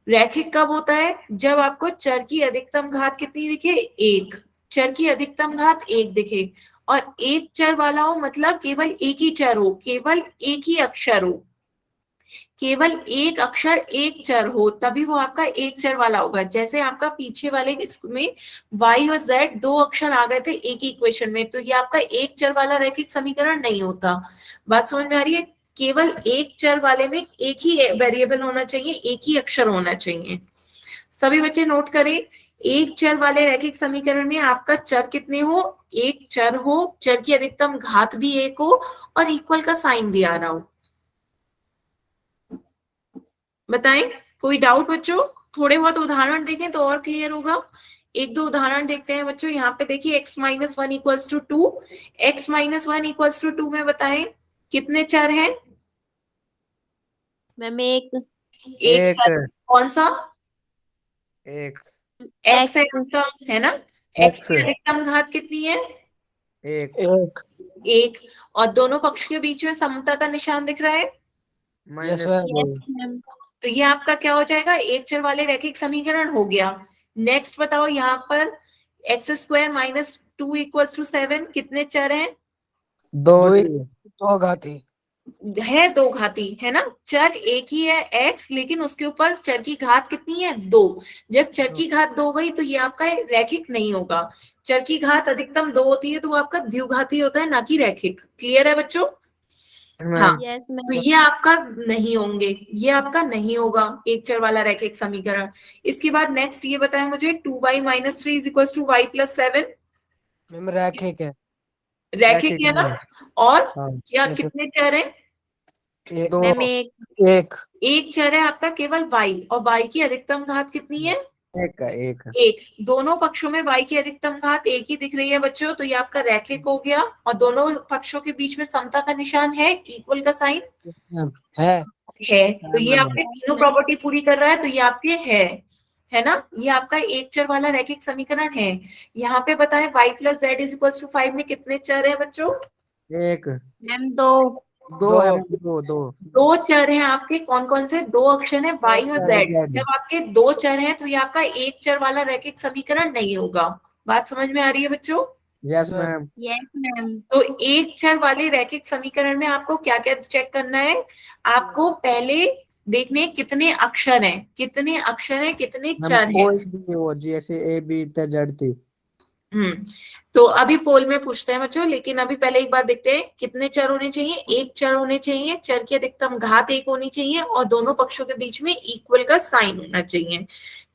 रैखिक कब होता है? जब आपको चर की अधिकतम घात कितनी दिखे? 1। चर की अधिकतम घात 1 दिखे। और एक चर वाला हो मतलब केवल एक ही चर हो, केवल एक ही अक्षर हो, केवल एक अक्षर एक चर हो, तभी वो आपका एक चर वाला होगा। जैसे आपका पीछे वाले इसमें y और z दो अक्षर आ गए थे एक ही इक्वेशन में, तो ये आपका एक चर वाला रैखिक समीकरण नहीं होता। बात समझ में आ रही है? केवल एक चर वाले में एक ही वेरिएबल होना चाहिए, एक ही अक्षर होना चाहिए। सभी बच्चे नोट करें, एक चर वाले रैखिक समीकरण में आपका चर कितने हो, एक चर हो, चर की अधिकतम घात भी एक हो और इक्वल का साइन भी आ रहा हो। बताएं, कोई डाउट बच्चों? थोड़े बहुत उदाहरण देखें तो और क्लियर होगा। एक दो उदाहरण देखते हैं बच्चों। यहाँ पे देखिए x minus one equals to two, x minus one equals to two में बताएं कितने चर हैं? मैम एक एक एक चर कौन सा? एक x है एक्स आपका, है ना? x X की अधिकतम घात कितनी है? एक एक। और दोनों पक्ष के बीच में समता का निशान दिख रहा है, माइनस मैम तो ये आपका क्या हो जाएगा, एक चर वाले रैखिक समीकरण हो गया। नेक्स्ट बताओ, यहाँ पर x square minus two equals to seven, कितने चर हैं? दो दो घाती है दो घाती, है ना? चर एक ही है x, लेकिन उसके ऊपर चर की घात कितनी है, दो। जब चर की घात दो गई तो ये आपका रैखिक नहीं होगा। चर की घात अधिकतम दो होती है तो वो आपका द्विघाती होता है, ना कि रैखिक। क्लियर है बच्चों? हाँ, यस तो मैम ये आपका नहीं होंगे, ये आपका नहीं होगा एक चर वाला रैखिक समीकरण। इसके बाद नेक्स्ट ये बताएं मुझे, two y minus three is equal to y plus seven, ma'am रैखिक है रैखिक है ना? और हाँ क्या yes, कितने चर हैं? दो मैम एक एक एक चर है आपका केवल y, और y की अधिकतम घात कितनी है? एक का एक एक। दोनों पक्षों में y की अधिकतम घात एक ही दिख रही है बच्चों, तो ये आपका रैखिक हो गया। और दोनों पक्षों के बीच में समता का निशान है, इक्वल का साइन मैम है है, तो ये मैम आपके तीनों प्रॉपर्टी पूरी कर रहा है, तो ये आपके है ना? ये आपका एक चर वाला रैखिक समीकरण है। यहाँ पे बताएं y plus Z is equal to five में कितने चर है बच्चों? एक मैम दो दो है मैम दो दो दो चर हैं आपके, कौन कौन से दो अक्षर हैं, y और z। जब आपके दो चर हैं तो ये आपका एक चर वाला रैखिक समीकरण नहीं होगा। बात समझ में आ रही है बच्चों? यस मैम यस मैम तो एक चर वाले रैखिक समीकरण में आपको क्या क्या चेक करना है? आपको पहले देखने कितने अक्षर हैं, कितने अक्षर हैं, कितने मैम चर हैं। कोई भी वो जैसे ए बी जेड थी हम्म, तो अभी पोल में पूछते हैं बच्चों, लेकिन अभी पहले एक बात देखते हैं, कितने चर होने चाहिए? एक चर होने चाहिए, चर की अधिकतम घात एक होनी चाहिए और दोनों पक्षों के बीच में इक्वल का साइन होना चाहिए।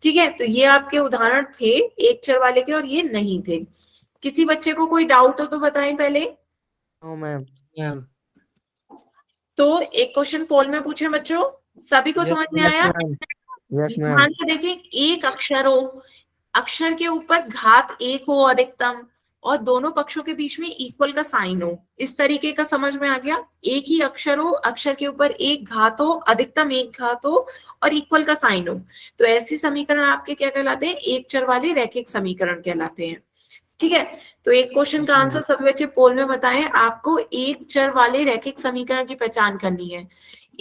ठीक है, तो ये आपके उदाहरण थे एक चर वाले के, और ये नहीं थे। किसी बच्चे को कोई डाउट हो तो बताएं पहले। नो मैम मैम तो एक क्वेश्चन पोल में पूछे बच्चों, सभी को समझ में आया? यस मैम ध्यान से देखें, एक अक्षर हो, अक्षर के ऊपर घात एक हो अधिकतम, और दोनों पक्षों के बीच में इक्वल का साइन हो, इस तरीके का समझ में आ गया? एक ही अक्षर हो, अक्षर के ऊपर एक घात हो, अधिकतम एक घात हो और इक्वल का साइन हो, तो ऐसे समीकरण आपके क्या कहलाते हैं? एक चर वाले रैखिक समीकरण कहलाते हैं। ठीक है, तो एक क्वेश्चन का आंसर सभी बच्चे पोल में बताएं। आपको एक चर वाले रैखिक समीकरण की पहचान करनी है।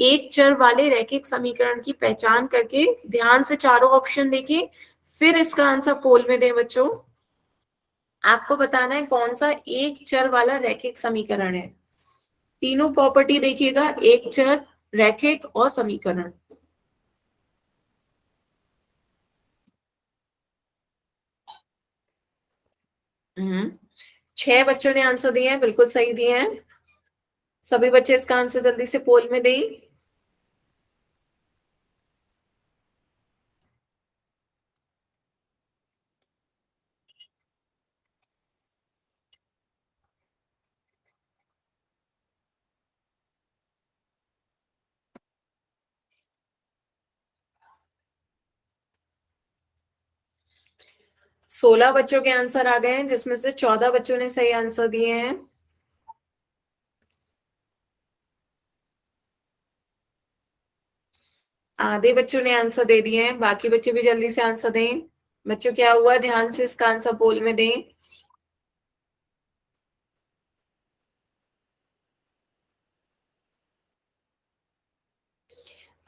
एक चर वाले रैखिक समीकरण की पहचान करके ध्यान से चारों ऑप्शन देखें, फिर इसका आंसर पोल में दें बच्चों। आपको बताना है कौन सा एक चर वाला रैखिक समीकरण है। तीनों प्रॉपर्टी देखिएगा, एक चर, रैखिक और समीकरण। छह बच्चों ने आंसर दिए हैं, बिल्कुल सही दिए हैं। सभी बच्चे इसका आंसर जल्दी से पोल में दें। सोलह बच्चों के आंसर आ गए हैं, जिसमें से 14 बच्चों ने सही आंसर दिए हैं। आधे बच्चों ने आंसर दे दिए हैं, बाकी बच्चे भी जल्दी से आंसर दें। बच्चों क्या हुआ, ध्यान से इसका आंसर पोल में दें।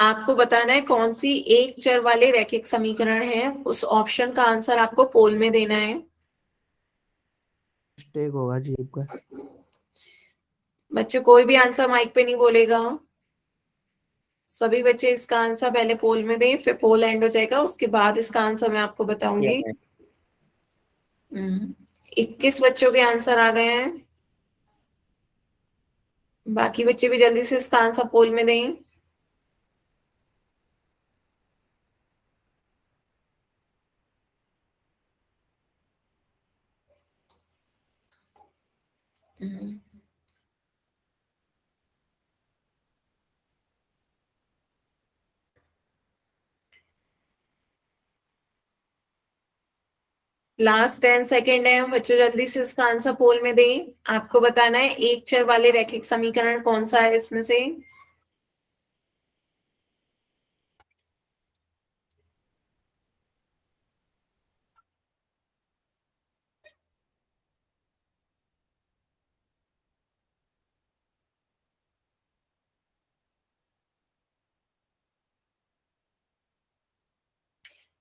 आपको बताना है कौन सी एक चर वाले रैखिक समीकरण है, उस ऑप्शन का आंसर आपको पोल में देना है। मिस्टेक होगा जी आपका। बच्चे कोई भी आंसर माइक पे नहीं बोलेगा। सभी बच्चे इसका आंसर पहले पोल में दें, फिर पोल एंड हो जाएगा, उसके बाद इसका आंसर मैं आपको बताऊंगी। 21 बच्चों के आंसर आ गए हैं। बाकी बच्चे भी जल्दी से इसका आंसर पोल में दें। लास्ट 10 सेकेंड है बच्चों, जल्दी से इसका आंसर पोल में दें। आपको बताना है एक चर वाले रैखिक समीकरण कौन सा है इसमें से।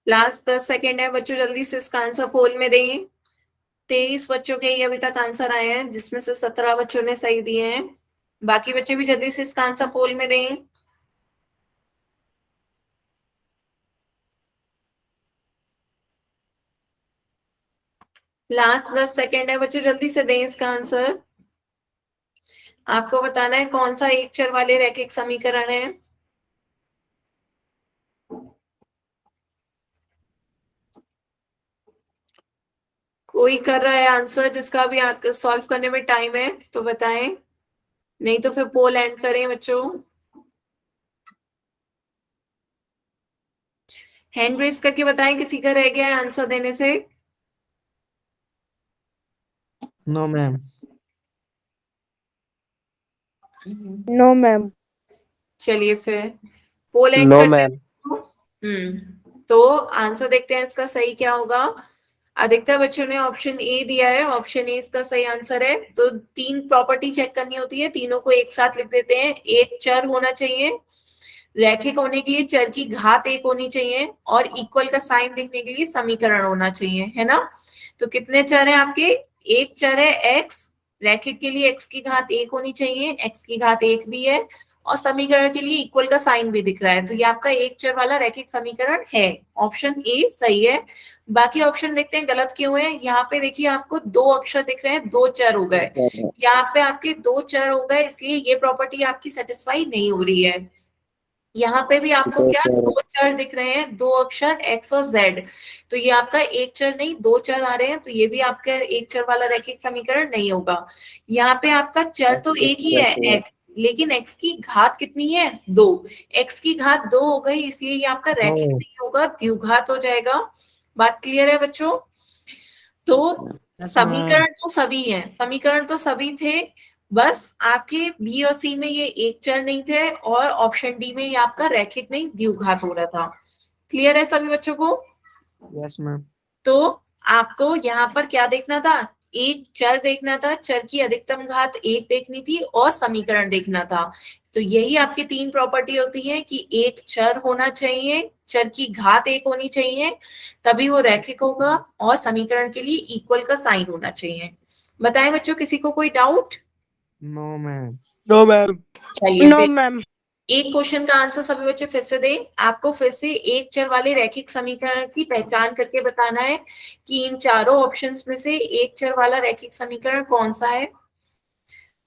लास्ट 10 सेकेंड है बच्चों, जल्दी से इसका आंसर पोल में दें। 23 बच्चों के ही अभी तक आंसर आए हैं, जिसमें से 17 बच्चों ने सही दिए हैं। बाकी बच्चे भी जल्दी से इसका आंसर पोल में दें। लास्ट 10 सेकेंड है बच्चों, जल्दी से दें इसका आंसर। आपको बताना है कौन सा एक चर वाले रैखिक समीकरण है। कोई कर रहा है आंसर जिसका भी सॉल्व करने में टाइम है तो बताएं, नहीं तो फिर पोल एंड करें बच्चों। हैंड रेस करके बताएं किसी का रह गया है आंसर देने से। No ma'am. No ma'am. चलिए फिर पोल एंड नो करते मैम। हैं। तो आंसर देखते हैं इसका सही क्या होगा। अधिकतर बच्चों ने ऑप्शन ए दिया है, ऑप्शन ए इसका सही आंसर है। तो 3 प्रॉपर्टी चेक करनी होती है, तीनों को एक साथ लिख देते हैं। एक चर होना चाहिए, रैखिक होने के लिए चर की घात 1 होनी चाहिए, और इक्वल का साइन दिखने के लिए समीकरण होना चाहिए, है ना। तो कितने चर हैं आपके। एक चर है एक्स, रैखिक के लिए x की घात 1 होनी चाहिए, x की घात 1 भी है, और समीकरण के लिए इक्वल का साइन भी दिख रहा है। तो ये आपका एक चर वाला रैखिक समीकरण है। ऑप्शन ए सही है। बाकी ऑप्शन देखते हैं गलत क्यों है। यहाँ पे देखिए आपको 2 अक्षर दिख रहे हैं, 2 चर हो गए। यहाँ पे आपके 2 चर हो गए, इसलिए ये प्रॉपर्टी आपकी सेटिस्फाई नहीं हो रही है। यहाँ पे भी आपको क्या 2 चर दिख रहे हैं, 2 अक्षर x और z। तो ये आपका एक चर नहीं 2 चर आ रहे हैं, तो ये भी आपका एक चर वाला रैखिक समीकरण नहीं होगा। यहाँ पे आपका चर तो एक ही है x, लेकिन x की घात कितनी है 2। x की घात 2 हो गई, इसलिए ये आपका रैखिक नहीं होगा, द्विघात हो जाएगा। बात क्लियर है बच्चों। तो समीकरण तो सभी हैं, समीकरण तो सभी थे, बस आपके बी और सी में ये एक चर नहीं थे, और ऑप्शन डी में ये आपका रैखिक नहीं द्विघात हो रहा था। क्लियर है सभी बच्चों को। Yes ma'am. तो आपको यहाँ पर क्या देखना था, एक चर देखना था, चर की अधिकतम घात 1 देखनी थी, और समीकरण देखना था। तो यही आपकी 3 प्रॉपर्टी होती है कि एक चर होना चाहिए, चर की घात 1 होनी चाहिए, तभी वो रैखिक होगा, और समीकरण के लिए इक्वल का साइन होना चाहिए। बताएं बच्चों, किसी को कोई doubt. No ma'am. No ma'am. चलिए नो फिर मैम। एक क्वेश्चन का आंसर सभी बच्चे फिर से दें। आपको फिर से एक चर वाले रैखिक समीकरण की पहचान करके बताना है कि इन चारों ऑप्शंस में से एक चर वाला रैखिक समीकरण कौन सा है।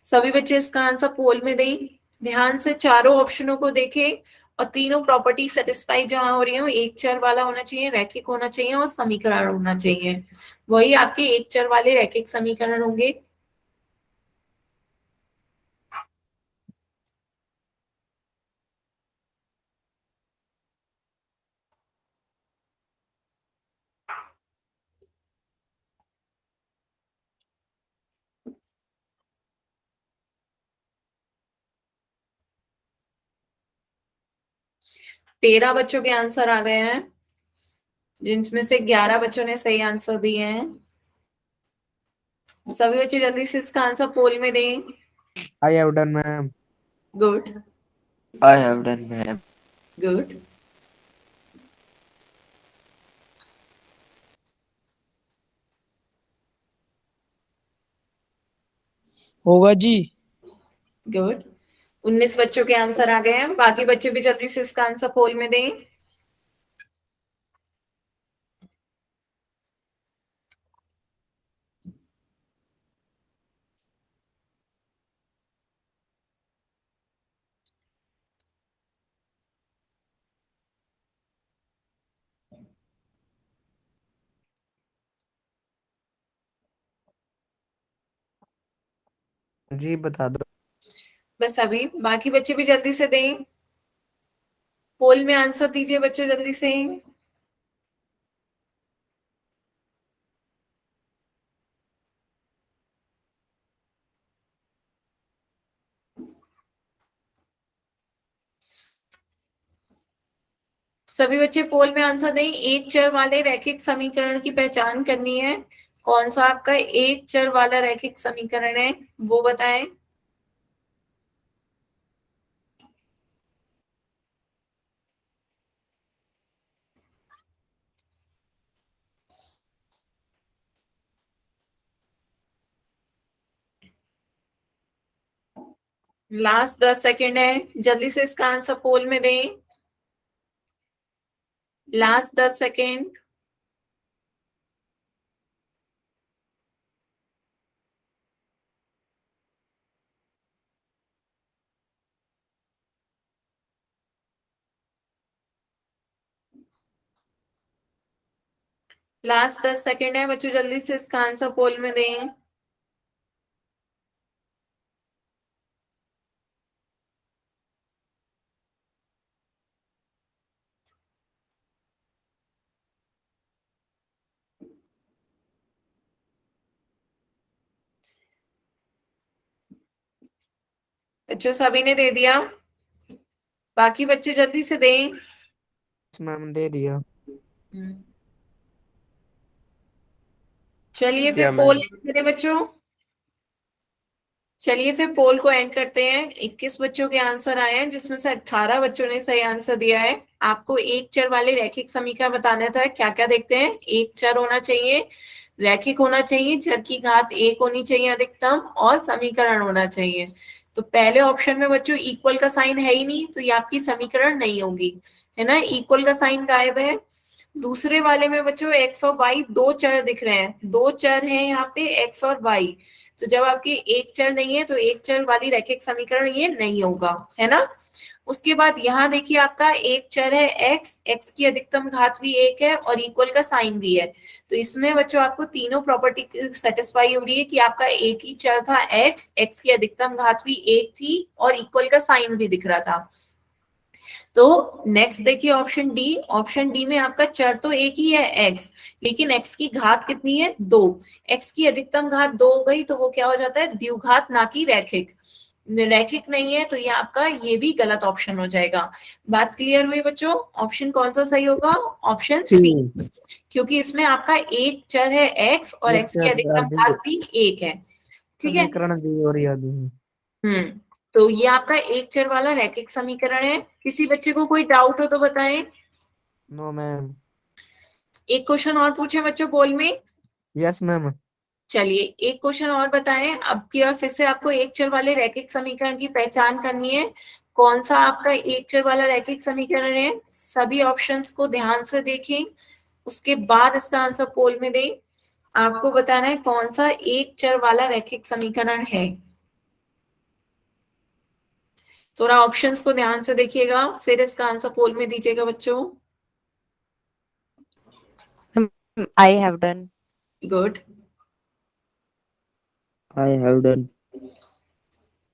सभी बच्चे इसका आंसर पोल में दें। ध्यान से चारों ऑप्शनों को देखें, और तीनों प्रॉपर्टी सेटिस्फाई जहां हो रही है, एक चर वाला होना चाहिए, रैखिक होना चाहिए, और समीकरण होना चाहिए। वही आपके एक चर वाले रैखिक समीकरण होंगे। तेरह बच्चों के आंसर आ गए हैं, जिनमें से 11 बच्चों ने सही आंसर दिए हैं। सभी बच्चे जल्दी से इसका आंसर पोल में दें। I have done ma'am. Good, I have done ma'am. Good. होगा जी। गुड। 19 बच्चों के आंसर आ गए हैं, बाकी बच्चे भी जल्दी से इसका आंसर पोल में दें। जी बता दो। बस अभी बाकी बच्चे भी जल्दी से दें, पोल में आंसर दीजिए बच्चों जल्दी से। सभी बच्चे पोल में आंसर दें। एक चर वाले रैखिक समीकरण की पहचान करनी है। कौन सा आपका एक चर वाला रैखिक समीकरण है वो बताएं। लास्ट 10 सेकेंड है, जल्दी से इसका आंसर पोल में दें। Last 10 second. लास्ट 10 सेकेंड है बच्चों, जल्दी से इसका आंसर पोल में दें। बच्चों सभी ने दे दिया, बाकी बच्चे जल्दी से दें। मैम दे दिया। चलिए फिर दिया पोल मैम। एंड करें बच्चों। चलिए फिर पोल को एंड करते हैं। 21 बच्चों के आंसर आए हैं, जिसमें से 18 बच्चों ने सही आंसर दिया है। आपको एक चर वाले रैखिक समीकरण बताना था, क्या क्या देखते हैं। एक चर होना चाहिए, रैखिक होना चाहिए, चर की घात एक होनी चाहिए अधिकतम, और समीकरण होना चाहिए। तो पहले ऑप्शन में बच्चों इक्वल का साइन है ही नहीं, तो ये आपकी समीकरण नहीं होगी, है ना, इक्वल का साइन गायब है। दूसरे वाले में बच्चों एक्स और वाई दो चर दिख रहे हैं, दो चर हैं यहाँ पे एक्स और वाई। तो जब आपकी एक चर नहीं है तो एक चर वाली रैखिक समीकरण ये नहीं होगा, है ना। उसके बाद यहाँ देखिए आपका एक चर है एक्स, एक्स की अधिकतम घात भी एक है और इक्वल का साइन भी है। तो इसमें बच्चों आपको तीनों प्रॉपर्टी सेटिस्फाई हो रही है कि आपका एक ही चर था एक्स, एक्स की अधिकतम घात भी एक थी और इक्वल का साइन भी दिख रहा था। तो नेक्स्ट देखिए ऑप्शन डी। ऑप्शन डी में आपका चर तो एक ही है एक्स, लेकिन एक्स की घात कितनी है, दो। एक्स की अधिकतम घात दो हो गई तो वो क्या हो जाता है, द्विघात, ना कि रैखिक। रैखिक नहीं है तो ये आपका ये भी गलत ऑप्शन हो जाएगा। बात क्लियर हुई बच्चों। ऑप्शन कौन सा सही होगा, ऑप्शन सी। सी, क्योंकि इसमें आपका एक चर है एक्स और एक एक्स की अधिकतम आधी घात भी एक है। ठीक है। समीकरण दी और याद नहीं। हम्म। तो ये आपका एक चर वाला रैखिक समीकरण है। किसी बच्चे को कोई डाउट हो तो बताएं। No ma'am. एक क्वेश्चन और पूछे बच्चों बोल में। Yes ma'am. चलिए एक क्वेश्चन और बताएं। अब की बार फिर से आपको एक चर वाले रैखिक समीकरण की पहचान करनी है। कौन सा आपका एक चर वाला रैखिक समीकरण है, सभी ऑप्शंस को ध्यान से देखें, उसके बाद इसका आंसर पोल में दें। आपको बताना है कौन सा एक चर वाला रैखिक समीकरण है। थोड़ा ऑप्शंस को ध्यान से देखिएगा, फिर इसका आंसर पोल में दीजिएगा बच्चों। I have done. Good. I have done.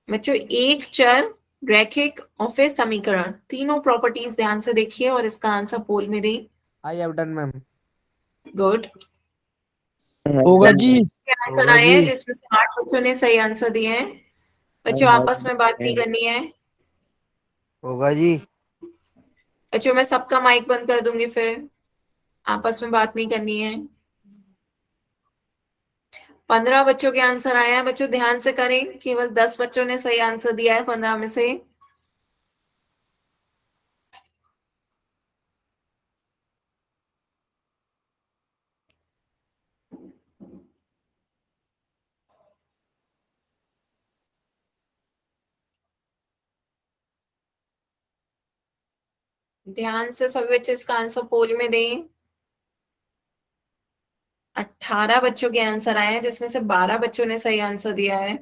बच्चों एक चर, रैखिक और फिर समीकरण, तीनों प्रॉपर्टीज ध्यान से देखिए और इसका आंसर पोल में दें। I have done ma'am. Good. होगा जी। आंसर होगा आए जी। हैं जिसमें से 8 बच्चों ने सही आंसर दिए हैं। बच्चों आपस में बात नहीं करनी है। होगा जी। बच्चों मैं सबका माइक बंद कर दूंगी फिर, आपस में बात नहीं करनी है। 15 बच्चों के आंसर आए हैं बच्चों, ध्यान से करें, केवल 10 बच्चों ने सही आंसर दिया है 15 में से। ध्यान से सभी बच्चे इसका आंसर पोल में दें। 18 बच्चों के आंसर आए हैं, जिसमें से 12 बच्चों ने सही आंसर दिया है।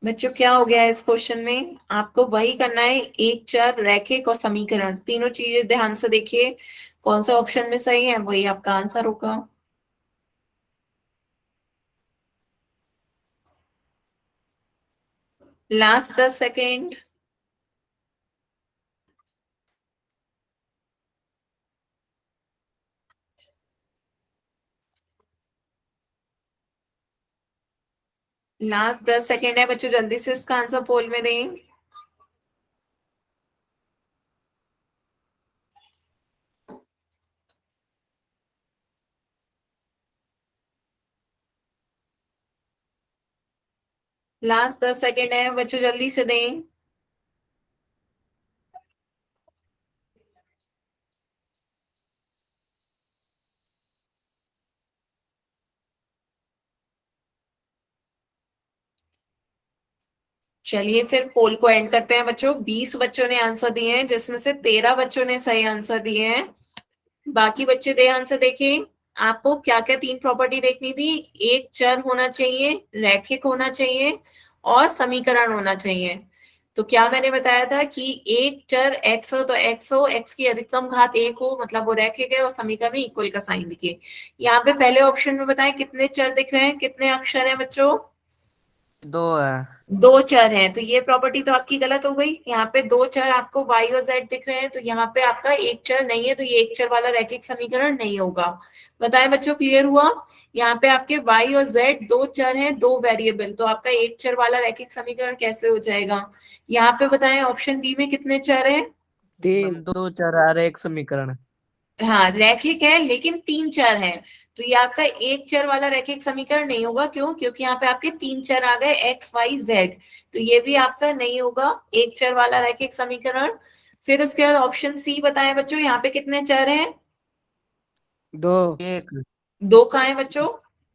बच्चों क्या हो गया है इस क्वेश्चन में? आपको वही करना है, एक चर, रैखिक और समीकरण, तीनों चीजें ध्यान से देखिए कौन सा ऑप्शन में सही है, वही आपका आंसर होगा। Last 10 second. लास्ट 10 सेकेंड है बच्चों, जल्दी से इसका आंसर पोल में दें। लास्ट 10 सेकेंड है बच्चों, जल्दी से दें। चलिए फिर पोल को एंड करते हैं बच्चों। 20 बच्चों ने आंसर दिए हैं, जिसमें से 13 बच्चों ने सही आंसर दिए हैं। बाकी बच्चे ध्यान से देखें, आपको क्या क्या 3 प्रॉपर्टी देखनी थी। एक चर होना चाहिए, रैखिक होना चाहिए और समीकरण होना चाहिए। तो क्या मैंने बताया था कि एक चर x हो तो x हो, x की अधिकतम घात 1 हो, मतलब वो रैखिक है, और समीकरण में इक्वल का साइन दिखे। यहाँ पे पहले ऑप्शन में बताएं कितने चर दिख रहे हैं, कितने अक्षर हैं बच्चों? 2 है। 2 चर हैं, तो ये प्रॉपर्टी तो आपकी गलत हो गई। यहाँ पे 2 चर आपको y और z दिख रहे हैं, तो यहाँ पे आपका एक चर नहीं है, तो ये एक चर वाला रैखिक समीकरण नहीं होगा। बताएं बच्चों, क्लियर हुआ? यहाँ पे आपके y और z 2 चर हैं, 2 वेरिएबल, तो आपका एक चर वाला रैखिक समीकरण कैसे हो जाएगा? यहाँ पे बताएं ऑप्शन बी में कितने चर हैं? 3 2 4 और एक समीकरण। हाँ, रैखिक है लेकिन 3 चर हैं, तो ये आपका एक चर वाला रैखिक समीकरण नहीं होगा। क्यों? क्योंकि यहाँ पे आपके 3 चर आ गए x y z, तो ये भी आपका नहीं होगा एक चर वाला रैखिक समीकरण। फिर उसके बाद ऑप्शन सी बताएं बच्चों, यहाँ पे कितने चर हैं? 2 1 2 कहाँ है बच्चों?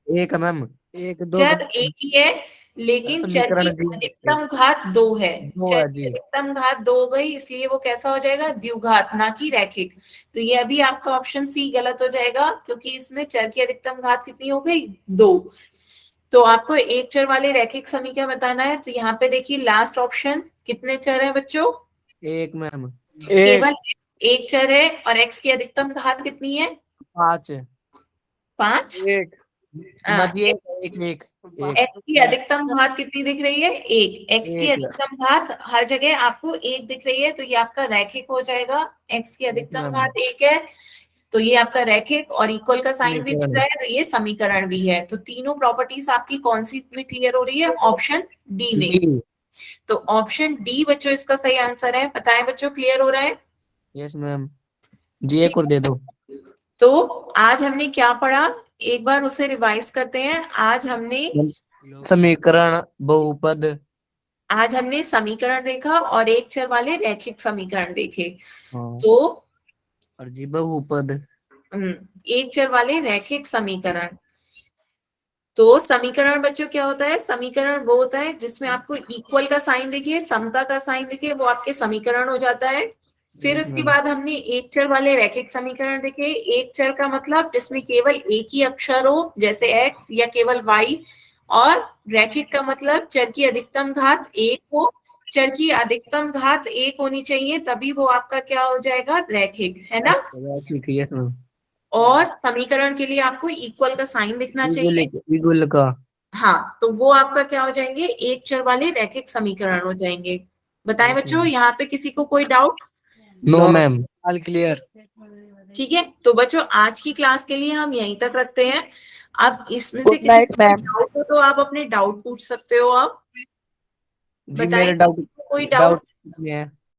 1 मैम। 1 2 चर एक ही है, लेकिन चर की समीकरण जी अधिकतम घात 2 है। 2 चर है की जी। अधिकतम घात 2 हो गई, इसलिए वो कैसा हो जाएगा? द्विघात, ना कि रैखिक। तो ये अभी आपका ऑप्शन सी गलत हो जाएगा, क्योंकि इसमें चर की अधिकतम घात कितनी हो गई? 2। तो आपको एक चर वाले रैखिक समीकरण बताना है, तो यहाँ पे देखिए लास्ट ऑप्शन, कितने चर है बच्चों? 1 मैम। केवल एक चर है, और एक्स की अधिकतम घात कितनी है? 5 5। 1 मत ये 1 1 एक्स की अधिकतम घात कितनी दिख रही है? 1। एक्स की 1 अधिकतम घात हर जगह आपको 1 दिख रही है, तो ये आपका रैखिक हो जाएगा। एक्स की अधिकतम मैम। घात 1 है, तो ये आपका रैखिक, और इक्वल का साइन भी दिख समीकरण रहा है, तो ये समीकरण भी है। तो तीनों प्रॉपर्टीज आपकी कौन सी में क्लियर हो रही है? ऑप्शन डी में। डी। तो ऑप्शन डी बच्चों इसका सही आंसर है। बताएं बच्चों, क्लियर हो रहा है? यस मैम जी। एक ठीक और दे है। दो। तो आज हमने क्या पढ़ा, एक बार उसे रिवाइज करते हैं। समीकरण बहुपद। आज हमने समीकरण देखा और एक चर वाले रैखिक समीकरण देखे। हाँ। तो और जी बहुपद। एक चर वाले रैखिक समीकरण। तो समीकरण बच्चों क्या होता है? समीकरण वो होता है जिसमें आपको इक्वल का साइन दिखे, समता का साइन दिखे, वो आपके समीकरण हो जाता है। फिर यस उसके मैम। बाद हमने एक चर वाले रैखिक समीकरण देखे। एक चर का मतलब जिसमें केवल एक ही अक्षर हो, जैसे x या केवल y। और रैखिक का मतलब चर की अधिकतम घात 1 हो, चर की अधिकतम घात 1 होनी चाहिए, तभी वो आपका क्या हो जाएगा? रैखिक, है ना? ठीक है। Yes ma'am. और समीकरण के लिए आपको इक्वल का साइन दिखना चाहिए। इगुल का। हाँ, तो वो आपका क्या हो जाएंगे? एक चर वाले रैखिक समीकरण हो जाएंगे। बताएं यस बच्चों, मैम। यहाँ पे किसी को कोई doubt? No ma'am. All clear. ठीक है, तो बच्चों आज की क्लास के लिए हम यहीं तक रखते हैं। अब इसमें से Good किसी night, को कोई ma'am. डाउट हो तो आप अपने डाउट पूछ सकते हो। आप जी बताएं, मेरे किसी डाउट को कोई डाउट डाउट? है।